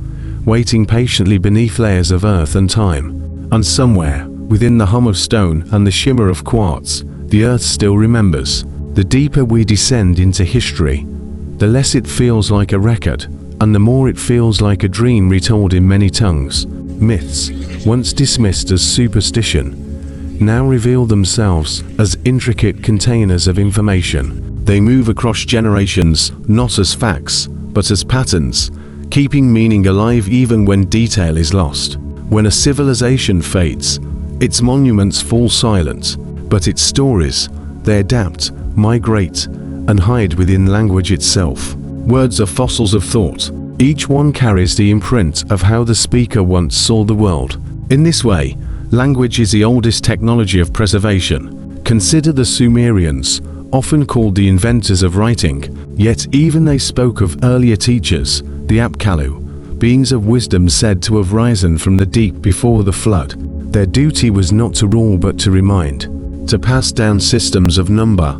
waiting patiently beneath layers of earth and time. And somewhere, within the hum of stone and the shimmer of quartz, the earth still remembers. The deeper we descend into history, the less it feels like a record, and the more it feels like a dream retold in many tongues. Myths, once dismissed as superstition, now reveal themselves as intricate containers of information. They move across generations, not as facts, but as patterns, keeping meaning alive even when detail is lost. When a civilization fades, its monuments fall silent, but its stories, they adapt, migrate, and hide within language itself. Words are fossils of thought. Each one carries the imprint of how the speaker once saw the world. In this way, language is the oldest technology of preservation. Consider the Sumerians, often called the inventors of writing, yet even they spoke of earlier teachers, the Apkallu, beings of wisdom said to have risen from the deep before the flood. Their duty was not to rule but to remind, to pass down systems of number,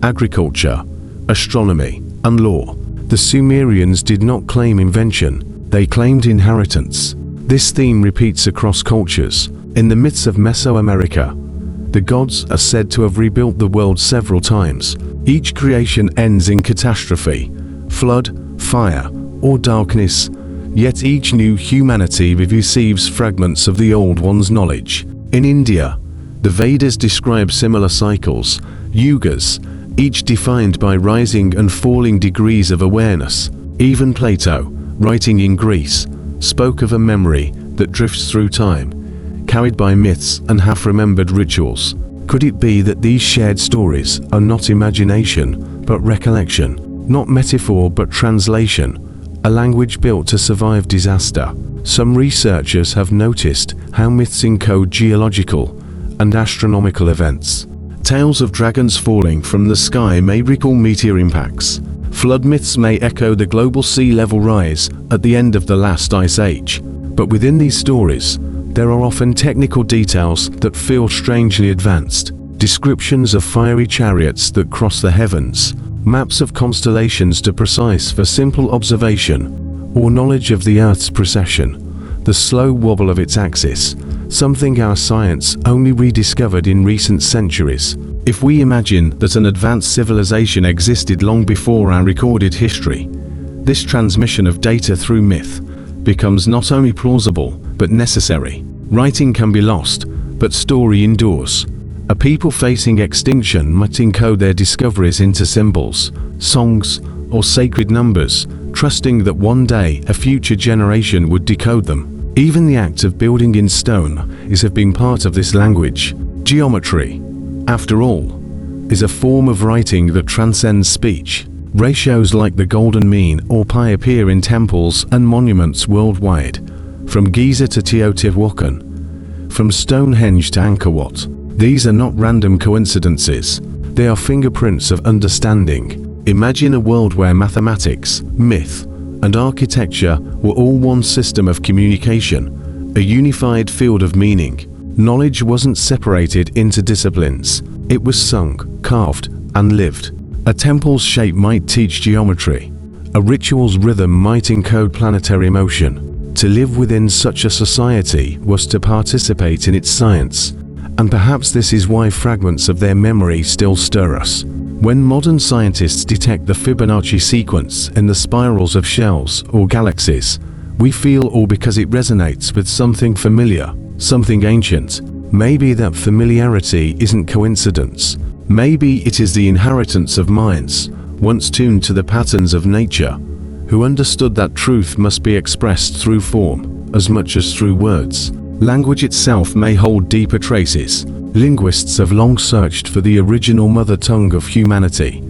agriculture, astronomy, and law. The Sumerians did not claim invention, they claimed inheritance. This theme repeats across cultures. In the myths of Mesoamerica, the gods are said to have rebuilt the world several times. Each creation ends in catastrophe, flood, fire, or darkness, yet each new humanity receives fragments of the old one's knowledge. In India, the Vedas describe similar cycles, yugas, each defined by rising and falling degrees of awareness. Even Plato, writing in Greece, spoke of a memory that drifts through time, carried by myths and half-remembered rituals. Could it be that these shared stories are not imagination, but recollection, not metaphor but translation, a language built to survive disaster? Some researchers have noticed how myths encode geological and astronomical events. Tales of dragons falling from the sky may recall meteor impacts. Flood myths may echo the global sea level rise at the end of the last ice age. But within these stories, there are often technical details that feel strangely advanced. Descriptions of fiery chariots that cross the heavens, maps of constellations too precise for simple observation, or knowledge of the Earth's precession, the slow wobble of its axis, something our science only rediscovered in recent centuries. If we imagine that an advanced civilization existed long before our recorded history, this transmission of data through myth becomes not only plausible, but necessary. Writing can be lost, but story endures. A people facing extinction might encode their discoveries into symbols, songs, or sacred numbers, trusting that one day a future generation would decode them. Even the act of building in stone is have been part of this language. Geometry, after all, is a form of writing that transcends speech. Ratios like the golden mean or pi appear in temples and monuments worldwide, from Giza to Teotihuacan, from Stonehenge to Angkor Wat. These are not random coincidences, they are fingerprints of understanding. Imagine a world where mathematics, myth, and architecture were all one system of communication, a unified field of meaning. Knowledge wasn't separated into disciplines, it was sung, carved, and lived. A temple's shape might teach geometry, a ritual's rhythm might encode planetary motion. To live within such a society was to participate in its science, and perhaps this is why fragments of their memory still stir us. When modern scientists detect the Fibonacci sequence in the spirals of shells or galaxies, we feel awe because it resonates with something familiar, something ancient. Maybe that familiarity isn't coincidence. Maybe it is the inheritance of minds, once tuned to the patterns of nature, who understood that truth must be expressed through form, as much as through words. Language itself may hold deeper traces. Linguists have long searched for the original mother tongue of humanity,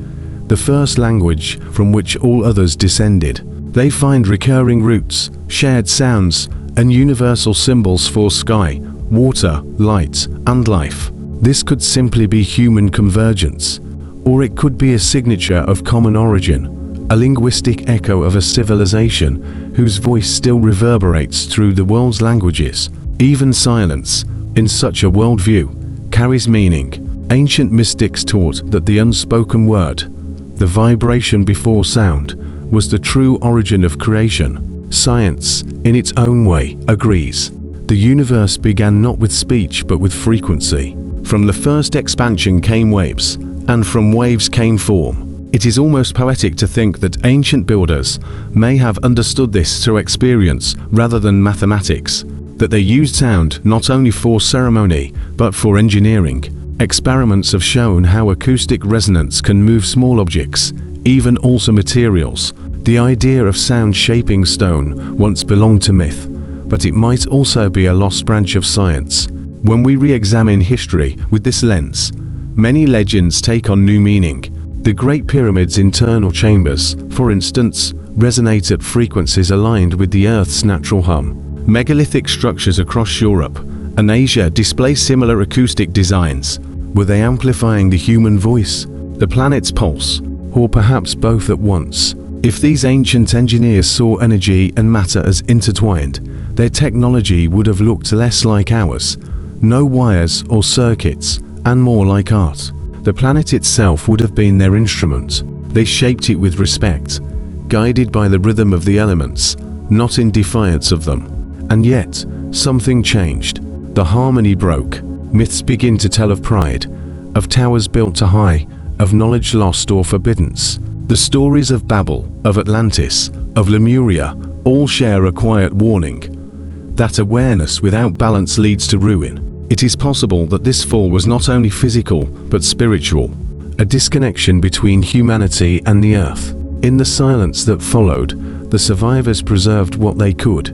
the first language from which all others descended. They find recurring roots, shared sounds, and universal symbols for sky, water, light, and life. This could simply be human convergence, or it could be a signature of common origin, a linguistic echo of a civilization whose voice still reverberates through the world's languages. Even silence, in such a worldview, carries meaning. Ancient mystics taught that the unspoken word, the vibration before sound, was the true origin of creation. Science, in its own way, agrees. The universe began not with speech but with frequency. From the first expansion came waves, and from waves came form. It is almost poetic to think that ancient builders may have understood this through experience rather than mathematics, that they used sound not only for ceremony but for engineering. Experiments have shown how acoustic resonance can move small objects, even also materials. The idea of sound shaping stone once belonged to myth, but it might also be a lost branch of science. When we re-examine history with this lens, many legends take on new meaning. The Great Pyramid's internal chambers, for instance, resonate at frequencies aligned with the Earth's natural hum. Megalithic structures across Europe and Asia display similar acoustic designs. Were they amplifying the human voice, the planet's pulse, or perhaps both at once? If these ancient engineers saw energy and matter as intertwined, their technology would have looked less like ours. No wires or circuits, and more like art. The planet itself would have been their instrument. They shaped it with respect, guided by the rhythm of the elements, not in defiance of them. And yet, something changed. The harmony broke. Myths begin to tell of pride, of towers built too high, of knowledge lost or forbiddance. The stories of Babel, of Atlantis, of Lemuria, all share a quiet warning. That awareness without balance leads to ruin. It is possible that this fall was not only physical, but spiritual, a disconnection between humanity and the earth. In the silence that followed, the survivors preserved what they could.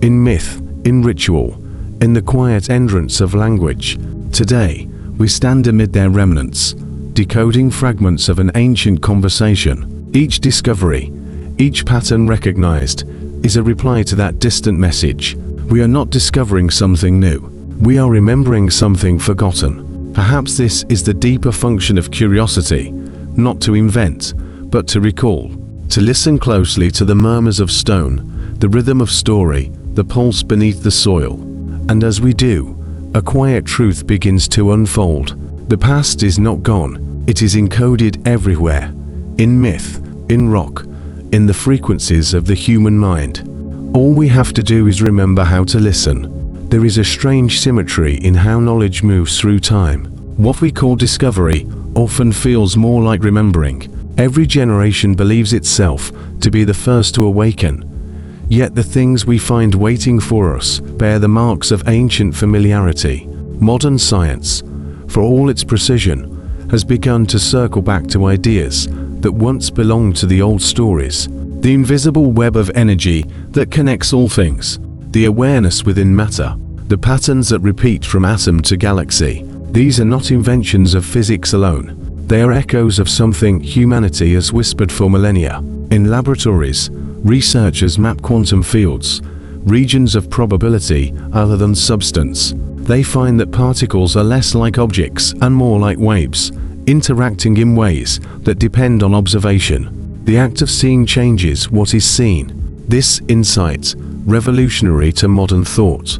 In myth, in ritual, in the quiet entrance of language. Today, we stand amid their remnants, decoding fragments of an ancient conversation. Each discovery, each pattern recognized, is a reply to that distant message. We are not discovering something new. We are remembering something forgotten. Perhaps this is the deeper function of curiosity, not to invent, but to recall, to listen closely to the murmurs of stone, the rhythm of story, the pulse beneath the soil. And as we do, a quiet truth begins to unfold. The past is not gone, it is encoded everywhere, in myth, in rock, in the frequencies of the human mind. All we have to do is remember how to listen. There is a strange symmetry in how knowledge moves through time. What we call discovery often feels more like remembering. Every generation believes itself to be the first to awaken. Yet the things we find waiting for us bear the marks of ancient familiarity. Modern science, for all its precision, has begun to circle back to ideas that once belonged to the old stories. The invisible web of energy that connects all things. The awareness within matter, the patterns that repeat from atom to galaxy. These are not inventions of physics alone. They are echoes of something humanity has whispered for millennia. In laboratories, researchers map quantum fields, regions of probability other than substance. They find that particles are less like objects and more like waves, interacting in ways that depend on observation. The act of seeing changes what is seen. This insight, revolutionary to modern thought,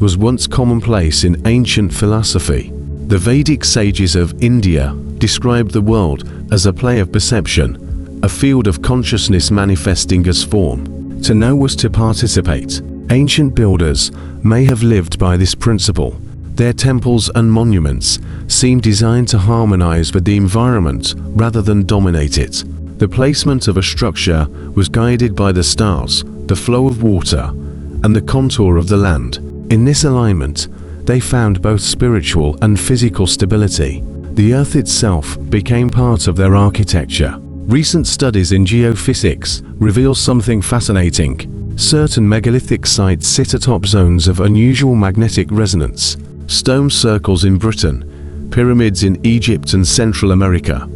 was once commonplace in ancient philosophy. The Vedic sages of India described the world as a play of perception, a field of consciousness manifesting as form. To know was to participate. Ancient builders may have lived by this principle. Their temples and monuments seem designed to harmonize with the environment rather than dominate it. The placement of a structure was guided by the stars, the flow of water, and the contour of the land. In this alignment, they found both spiritual and physical stability. The earth itself became part of their architecture. Recent studies in geophysics reveal something fascinating. Certain megalithic sites sit atop zones of unusual magnetic resonance. Stone circles in Britain, pyramids in Egypt and Central America,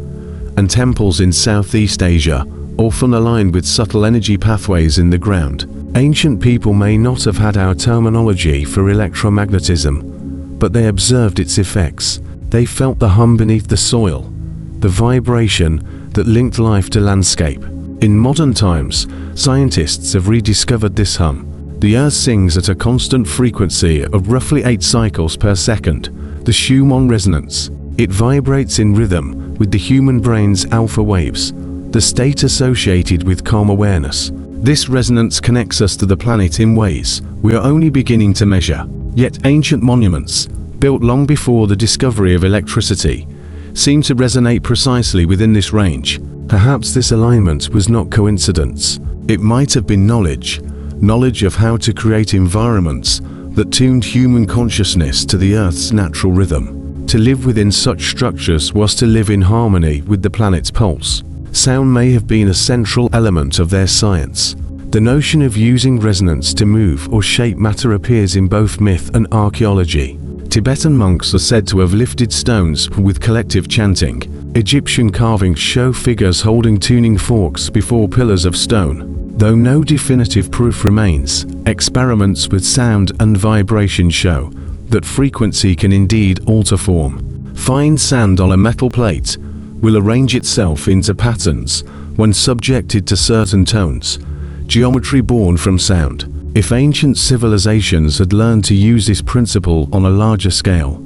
and temples in Southeast Asia, often aligned with subtle energy pathways in the ground. Ancient people may not have had our terminology for electromagnetism, but they observed its effects. They felt the hum beneath the soil, the vibration that linked life to landscape. In modern times, scientists have rediscovered this hum. The Earth sings at a constant frequency of roughly 8 cycles per second, the Schumann resonance. It vibrates in rhythm with the human brain's alpha waves, the state associated with calm awareness. This resonance connects us to the planet in ways we are only beginning to measure. Yet ancient monuments, built long before the discovery of electricity, seem to resonate precisely within this range. Perhaps this alignment was not coincidence. It might have been knowledge of how to create environments that tuned human consciousness to the Earth's natural rhythm. To live within such structures was to live in harmony with the planet's pulse. Sound may have been a central element of their science. The notion of using resonance to move or shape matter appears in both myth and archaeology. Tibetan monks are said to have lifted stones with collective chanting. Egyptian carvings show figures holding tuning forks before pillars of stone. Though no definitive proof remains, experiments with sound and vibration show that frequency can indeed alter form. Fine sand on a metal plate will arrange itself into patterns when subjected to certain tones, geometry born from sound. If ancient civilizations had learned to use this principle on a larger scale,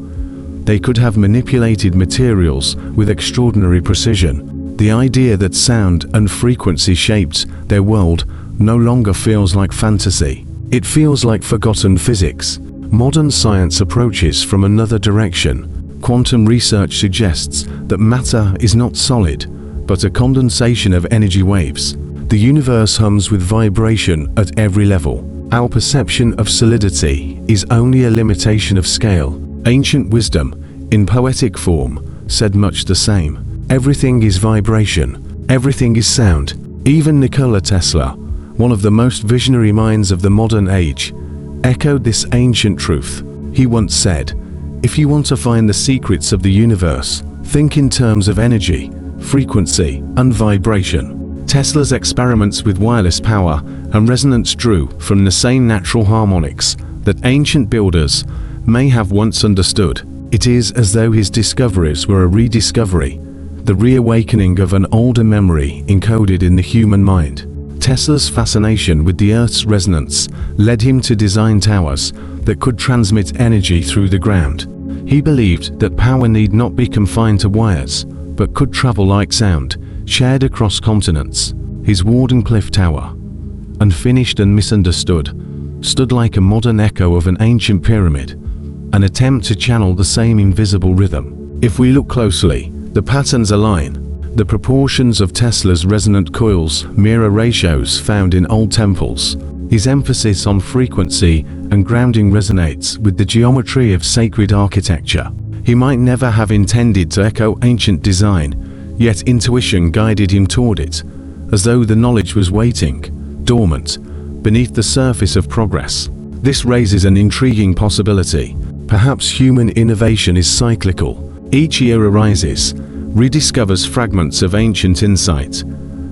they could have manipulated materials with extraordinary precision. The idea that sound and frequency shaped their world no longer feels like fantasy. It feels like forgotten physics. Modern science approaches from another direction. Quantum research suggests that matter is not solid, but a condensation of energy waves. The universe hums with vibration at every level. Our perception of solidity is only a limitation of scale. Ancient wisdom, in poetic form, said much the same. Everything is vibration. Everything is sound. Even Nikola Tesla, one of the most visionary minds of the modern age, echoed this ancient truth. He once said, "If you want to find the secrets of the universe, think in terms of energy, frequency, and vibration." Tesla's experiments with wireless power and resonance drew from the same natural harmonics that ancient builders may have once understood. It is as though his discoveries were a rediscovery, the reawakening of an older memory encoded in the human mind. Tesla's fascination with the Earth's resonance led him to design towers that could transmit energy through the ground. He believed that power need not be confined to wires, but could travel like sound, shared across continents. His Wardenclyffe Tower, unfinished and misunderstood, stood like a modern echo of an ancient pyramid, an attempt to channel the same invisible rhythm. If we look closely, the patterns align. The proportions of Tesla's resonant coils mirror ratios found in old temples. His emphasis on frequency and grounding resonates with the geometry of sacred architecture. He might never have intended to echo ancient design, yet intuition guided him toward it, as though the knowledge was waiting, dormant, beneath the surface of progress. This raises an intriguing possibility. Perhaps human innovation is cyclical. Each year arises, rediscovers fragments of ancient insight,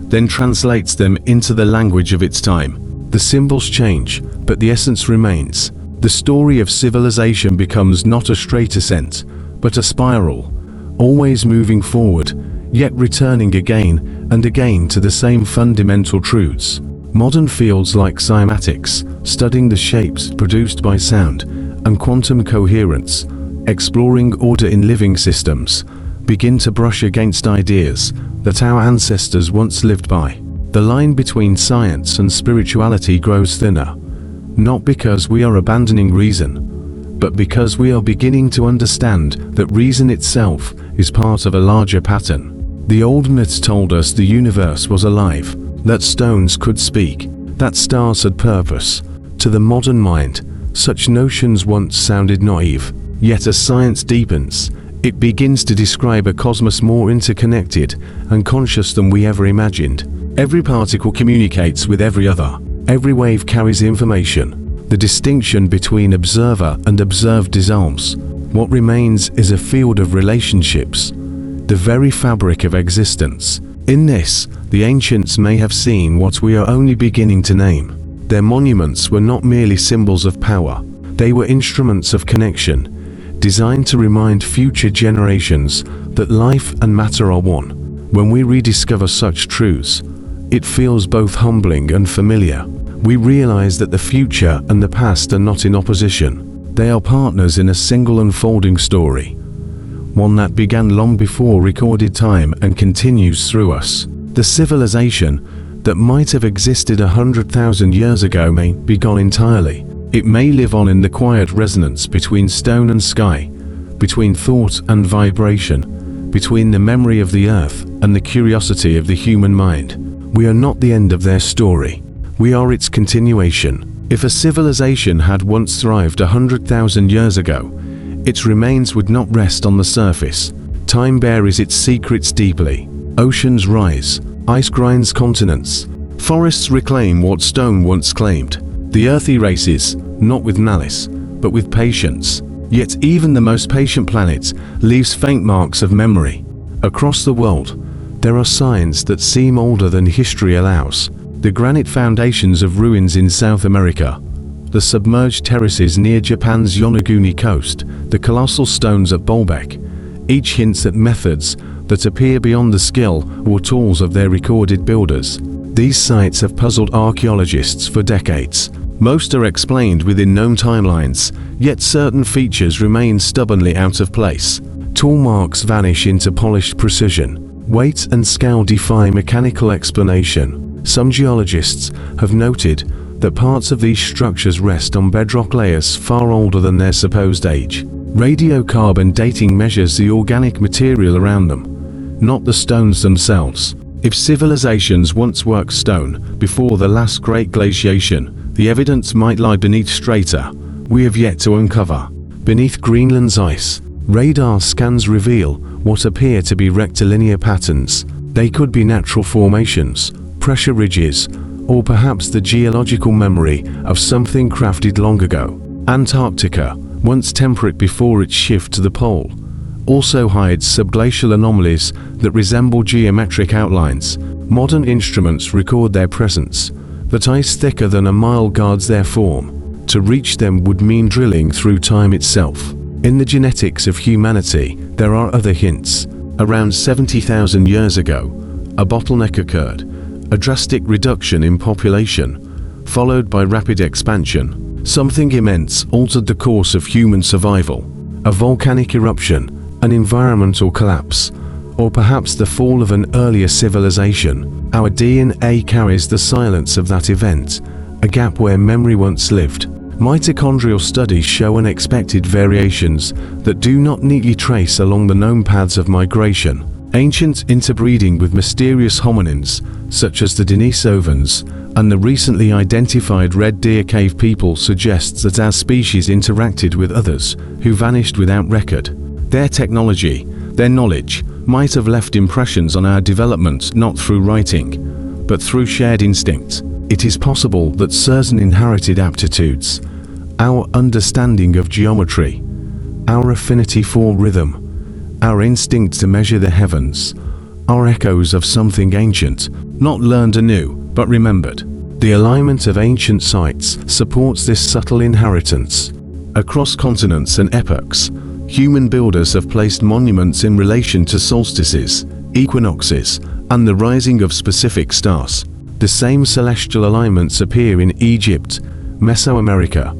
then translates them into the language of its time. The symbols change, but the essence remains. The story of civilization becomes not a straight ascent, but a spiral, always moving forward, yet returning again and again to the same fundamental truths. Modern fields like cymatics, studying the shapes produced by sound, and quantum coherence, exploring order in living systems, begin to brush against ideas that our ancestors once lived by. The line between science and spirituality grows thinner, not because we are abandoning reason, but because we are beginning to understand that reason itself is part of a larger pattern. The old myths told us the universe was alive, that stones could speak, that stars had purpose. To the modern mind, such notions once sounded naive, yet as science deepens, it begins to describe a cosmos more interconnected and conscious than we ever imagined. Every particle communicates with every other. Every wave carries information. The distinction between observer and observed dissolves. What remains is a field of relationships, the very fabric of existence. In this, the ancients may have seen what we are only beginning to name. Their monuments were not merely symbols of power. They were instruments of connection, designed to remind future generations that life and matter are one. When we rediscover such truths, it feels both humbling and familiar. We realize that the future and the past are not in opposition. They are partners in a single unfolding story, one that began long before recorded time and continues through us. The civilization that might have existed 100,000 years ago may be gone entirely. It may live on in the quiet resonance between stone and sky, between thought and vibration, between the memory of the earth and the curiosity of the human mind. We are not the end of their story. We are its continuation. If a civilization had once thrived 100,000 years ago, its remains would not rest on the surface. Time buries its secrets deeply. Oceans rise, ice grinds continents. Forests reclaim what stone once claimed. The earth erases, not with malice, but with patience. Yet even the most patient planet leaves faint marks of memory. Across the world, there are signs that seem older than history allows. The granite foundations of ruins in South America, the submerged terraces near Japan's Yonaguni coast, the colossal stones at Baalbek, each hints at methods that appear beyond the skill or tools of their recorded builders. These sites have puzzled archaeologists for decades. Most are explained within known timelines, yet certain features remain stubbornly out of place. Tool marks vanish into polished precision. Weight and scale defy mechanical explanation. Some geologists have noted that parts of these structures rest on bedrock layers far older than their supposed age. Radiocarbon dating measures the organic material around them, not the stones themselves. If civilizations once worked stone before the last great glaciation, the evidence might lie beneath strata we have yet to uncover. Beneath Greenland's ice, radar scans reveal what appear to be rectilinear patterns. They could be natural formations, pressure ridges, or perhaps the geological memory of something crafted long ago. Antarctica, once temperate before its shift to the pole, also hides subglacial anomalies that resemble geometric outlines. Modern instruments record their presence. That ice thicker than a mile guards their form. To reach them would mean drilling through time itself. In the genetics of humanity, there are other hints. Around 70,000 years ago, a bottleneck occurred, a drastic reduction in population, followed by rapid expansion. Something immense altered the course of human survival. A volcanic eruption, an environmental collapse, or perhaps the fall of an earlier civilization. Our DNA carries the silence of that event, a gap where memory once lived. Mitochondrial studies show unexpected variations that do not neatly trace along the known paths of migration. Ancient interbreeding with mysterious hominins, such as the Denisovans and the recently identified Red Deer Cave people, suggests that our species interacted with others who vanished without record. Their technology, their knowledge, might have left impressions on our development not through writing, but through shared instinct. It is possible that certain inherited aptitudes, our understanding of geometry, our affinity for rhythm, our instinct to measure the heavens, are echoes of something ancient, not learned anew, but remembered. The alignment of ancient sites supports this subtle inheritance. Across continents and epochs, human builders have placed monuments in relation to solstices, equinoxes, and the rising of specific stars. The same celestial alignments appear in Egypt, Mesoamerica,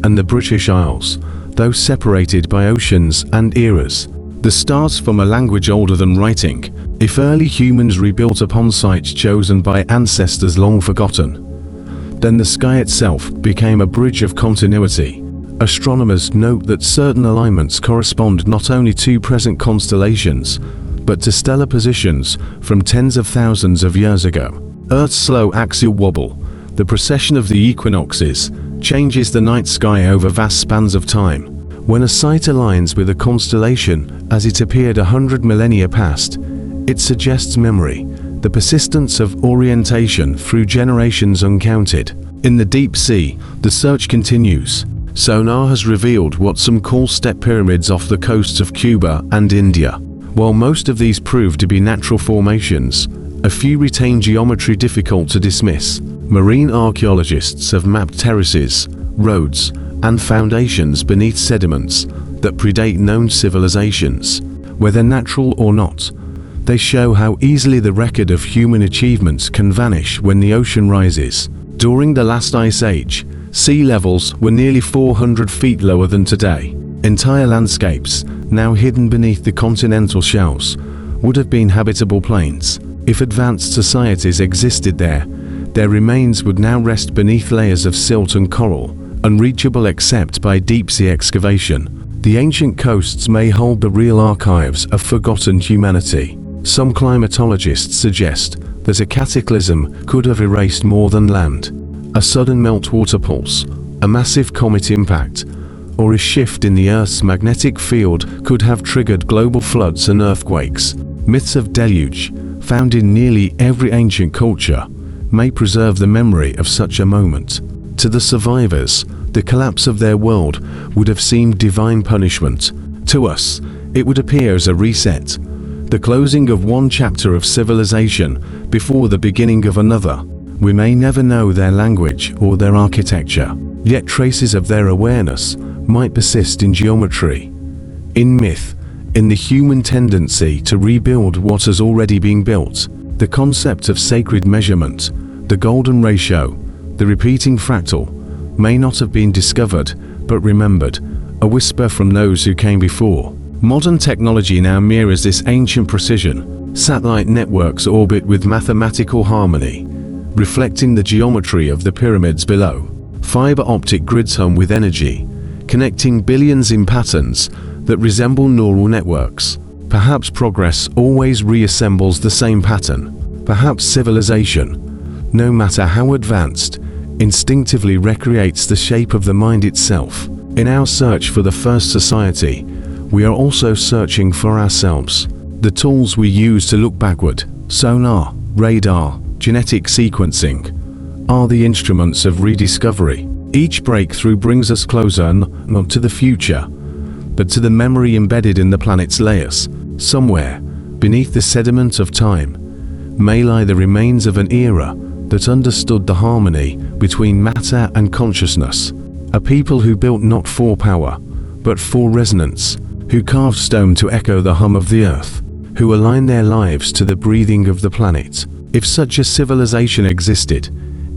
and the British Isles, though separated by oceans and eras. The stars form a language older than writing. If early humans rebuilt upon sites chosen by ancestors long forgotten, then the sky itself became a bridge of continuity. Astronomers note that certain alignments correspond not only to present constellations, but to stellar positions from tens of thousands of years ago. Earth's slow axial wobble, the precession of the equinoxes, changes the night sky over vast spans of time. When a site aligns with a constellation as it appeared 100 millennia past, it suggests memory, the persistence of orientation through generations uncounted. In the deep sea, the search continues. Sonar has revealed what some call step pyramids off the coasts of Cuba and India. While most of these prove to be natural formations, a few retain geometry difficult to dismiss. Marine archaeologists have mapped terraces, roads, and foundations beneath sediments that predate known civilizations. Whether natural or not, they show how easily the record of human achievements can vanish when the ocean rises. During the last ice age, sea levels were nearly 400 feet lower than today. Entire landscapes, now hidden beneath the continental shelves, would have been habitable plains. If advanced societies existed there, their remains would now rest beneath layers of silt and coral, unreachable except by deep-sea excavation. The ancient coasts may hold the real archives of forgotten humanity. Some climatologists suggest that a cataclysm could have erased more than land. A sudden meltwater pulse, a massive comet impact, or a shift in the Earth's magnetic field could have triggered global floods and earthquakes. Myths of deluge, found in nearly every ancient culture, may preserve the memory of such a moment. To the survivors, the collapse of their world would have seemed divine punishment. To us, it would appear as a reset, the closing of one chapter of civilization before the beginning of another. We may never know their language or their architecture, yet traces of their awareness might persist in geometry, in myth, in the human tendency to rebuild what has already been built. The concept of sacred measurement, the golden ratio, the repeating fractal, may not have been discovered, but remembered, a whisper from those who came before. Modern technology now mirrors this ancient precision. Satellite networks orbit with mathematical harmony, reflecting the geometry of the pyramids below. Fiber optic grids hum with energy, connecting billions in patterns that resemble neural networks. Perhaps progress always reassembles the same pattern. Perhaps civilization, no matter how advanced, instinctively recreates the shape of the mind itself. In our search for the first society, we are also searching for ourselves. The tools we use to look backward, sonar, radar, genetic sequencing, are the instruments of rediscovery. Each breakthrough brings us closer not to the future, but to the memory embedded in the planet's layers. Somewhere, beneath the sediment of time, may lie the remains of an era that understood the harmony between matter and consciousness. A people who built not for power, but for resonance, who carved stone to echo the hum of the earth, who aligned their lives to the breathing of the planet. If such a civilization existed,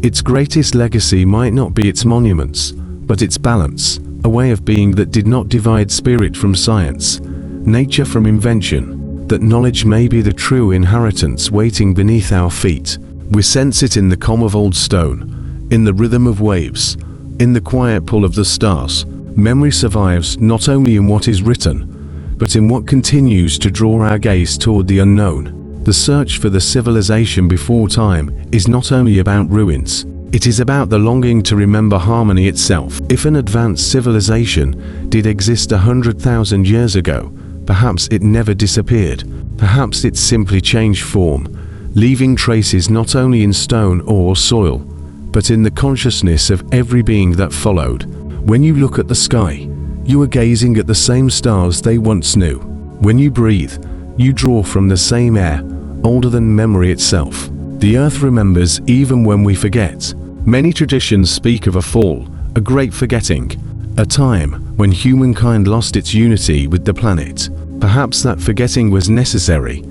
its greatest legacy might not be its monuments, but its balance, a way of being that did not divide spirit from science, nature from invention, that knowledge may be the true inheritance waiting beneath our feet. We sense it in the calm of old stone, in the rhythm of waves, in the quiet pull of the stars. Memory survives not only in what is written, but in what continues to draw our gaze toward the unknown. The search for the civilization before time is not only about ruins, it is about the longing to remember harmony itself. If an advanced civilization did exist 100,000 years ago, perhaps it never disappeared. Perhaps it simply changed form, leaving traces not only in stone or soil, but in the consciousness of every being that followed. When you look at the sky, you are gazing at the same stars they once knew. When you breathe, you draw from the same air, older than memory itself. The earth remembers even when we forget. Many traditions speak of a fall, a great forgetting, a time when humankind lost its unity with the planet. Perhaps that forgetting was necessary,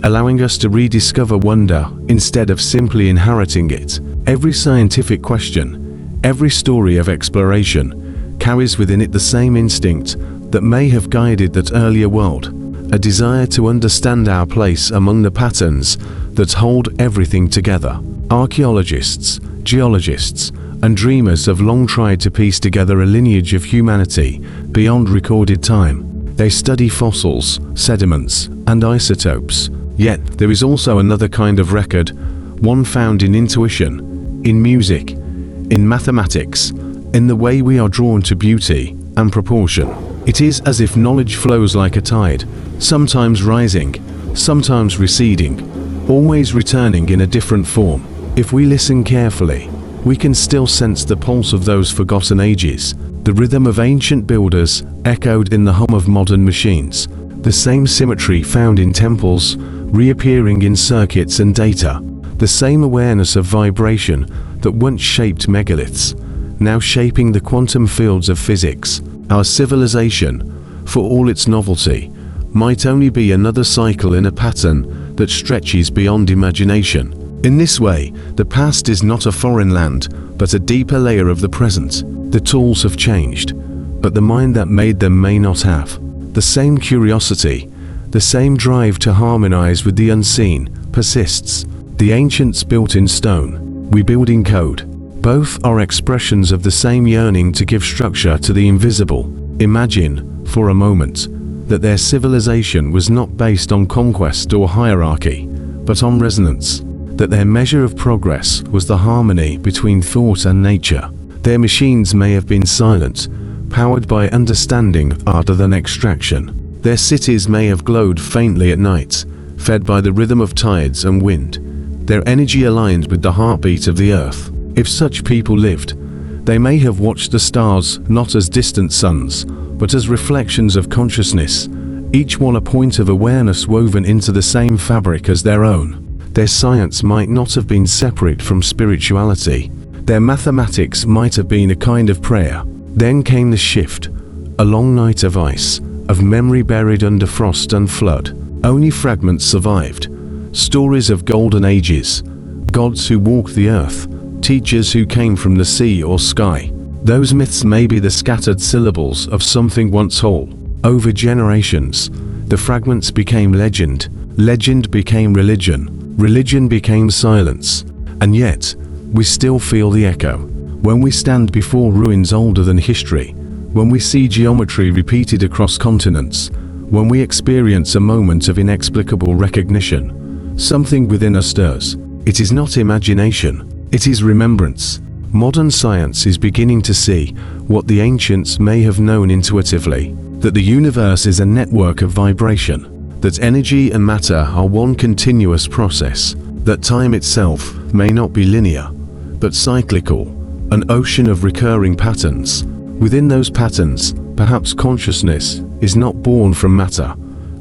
allowing us to rediscover wonder instead of simply inheriting it. Every scientific question, every story of exploration, carries within it the same instinct that may have guided that earlier world, a desire to understand our place among the patterns that hold everything together. Archaeologists, geologists, and dreamers have long tried to piece together a lineage of humanity beyond recorded time. They study fossils, sediments, and isotopes. Yet, there is also another kind of record, one found in intuition, in music, in mathematics, in the way we are drawn to beauty and proportion. It is as if knowledge flows like a tide, sometimes rising, sometimes receding, always returning in a different form. If we listen carefully, we can still sense the pulse of those forgotten ages, the rhythm of ancient builders echoed in the hum of modern machines, the same symmetry found in temples, reappearing in circuits and data, the same awareness of vibration that once shaped megaliths, now shaping the quantum fields of physics. Our civilization, for all its novelty, might only be another cycle in a pattern that stretches beyond imagination. In this way, the past is not a foreign land, but a deeper layer of the present. The tools have changed, but the mind that made them may not have. The same curiosity, the same drive to harmonize with the unseen, persists. The ancients built in stone, we build in code. Both are expressions of the same yearning to give structure to the invisible. Imagine, for a moment, that their civilization was not based on conquest or hierarchy, but on resonance. That their measure of progress was the harmony between thought and nature. Their machines may have been silent, powered by understanding rather than extraction. Their cities may have glowed faintly at night, fed by the rhythm of tides and wind, their energy aligned with the heartbeat of the earth. If such people lived, they may have watched the stars not as distant suns, but as reflections of consciousness, each one a point of awareness woven into the same fabric as their own. Their science might not have been separate from spirituality. Their mathematics might have been a kind of prayer. Then came the shift, a long night of ice, of memory buried under frost and flood. Only fragments survived. Stories of golden ages, gods who walked the earth, teachers who came from the sea or sky. Those myths may be the scattered syllables of something once whole. Over generations, the fragments became legend. Legend became religion. Religion became silence. And yet, we still feel the echo. When we stand before ruins older than history, when we see geometry repeated across continents, when we experience a moment of inexplicable recognition, something within us stirs. It is not imagination, it is remembrance. Modern science is beginning to see what the ancients may have known intuitively, that the universe is a network of vibration, that energy and matter are one continuous process, that time itself may not be linear, but cyclical, an ocean of recurring patterns. Within those patterns, perhaps consciousness is not born from matter,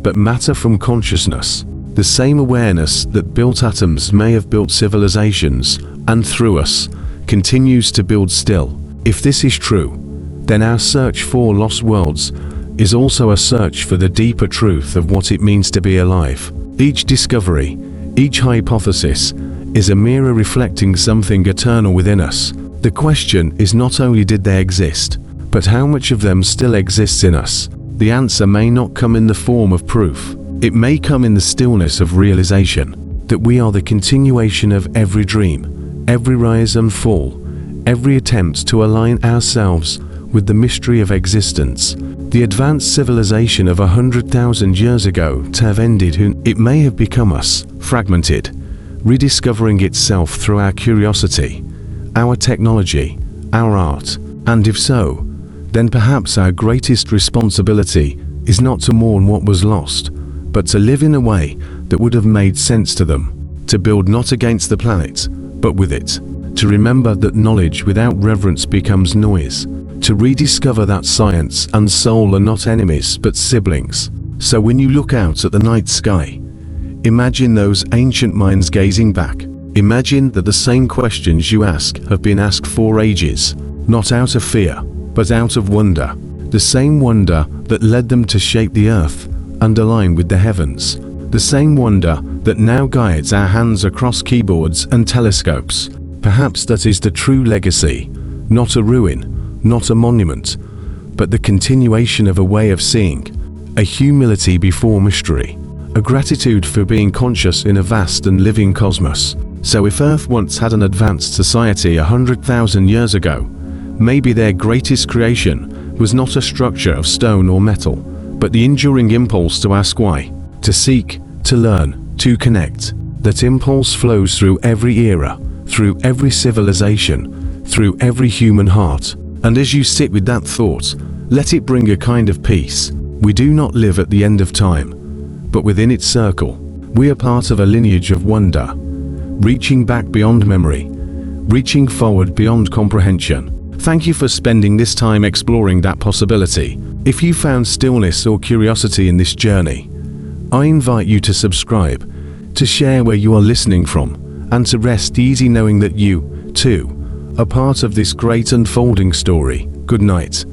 but matter from consciousness. The same awareness that built atoms may have built civilizations, and through us, continues to build still. If this is true, then our search for lost worlds is also a search for the deeper truth of what it means to be alive. Each discovery, each hypothesis, is a mirror reflecting something eternal within us. The question is not only did they exist, but how much of them still exists in us. The answer may not come in the form of proof. It may come in the stillness of realization that we are the continuation of every dream, every rise and fall, every attempt to align ourselves with the mystery of existence. The advanced civilization of 100,000 years ago have ended. It may have become us, fragmented, rediscovering itself through our curiosity, our technology, our art. And if so, then perhaps our greatest responsibility is not to mourn what was lost, but to live in a way that would have made sense to them, to build not against the planet, but with it, to remember that knowledge without reverence becomes noise, to rediscover that science and soul are not enemies but siblings. So when you look out at the night sky, imagine those ancient minds gazing back. Imagine that the same questions you ask have been asked for ages, not out of fear, but out of wonder. The same wonder that led them to shape the earth and align with the heavens. The same wonder that now guides our hands across keyboards and telescopes. Perhaps that is the true legacy, not a ruin, not a monument, but the continuation of a way of seeing, a humility before mystery, a gratitude for being conscious in a vast and living cosmos. So if Earth once had an advanced society 100,000 years ago, maybe their greatest creation was not a structure of stone or metal, but the enduring impulse to ask why, to seek, to learn, to connect. That impulse flows through every era, through every civilization, through every human heart. And as you sit with that thought, let it bring a kind of peace. We do not live at the end of time, but within its circle. We are part of a lineage of wonder, reaching back beyond memory, reaching forward beyond comprehension. Thank you for spending this time exploring that possibility. If you found stillness or curiosity in this journey, I invite you to subscribe, to share where you are listening from, and to rest easy knowing that you, too, are part of this great unfolding story. Good night.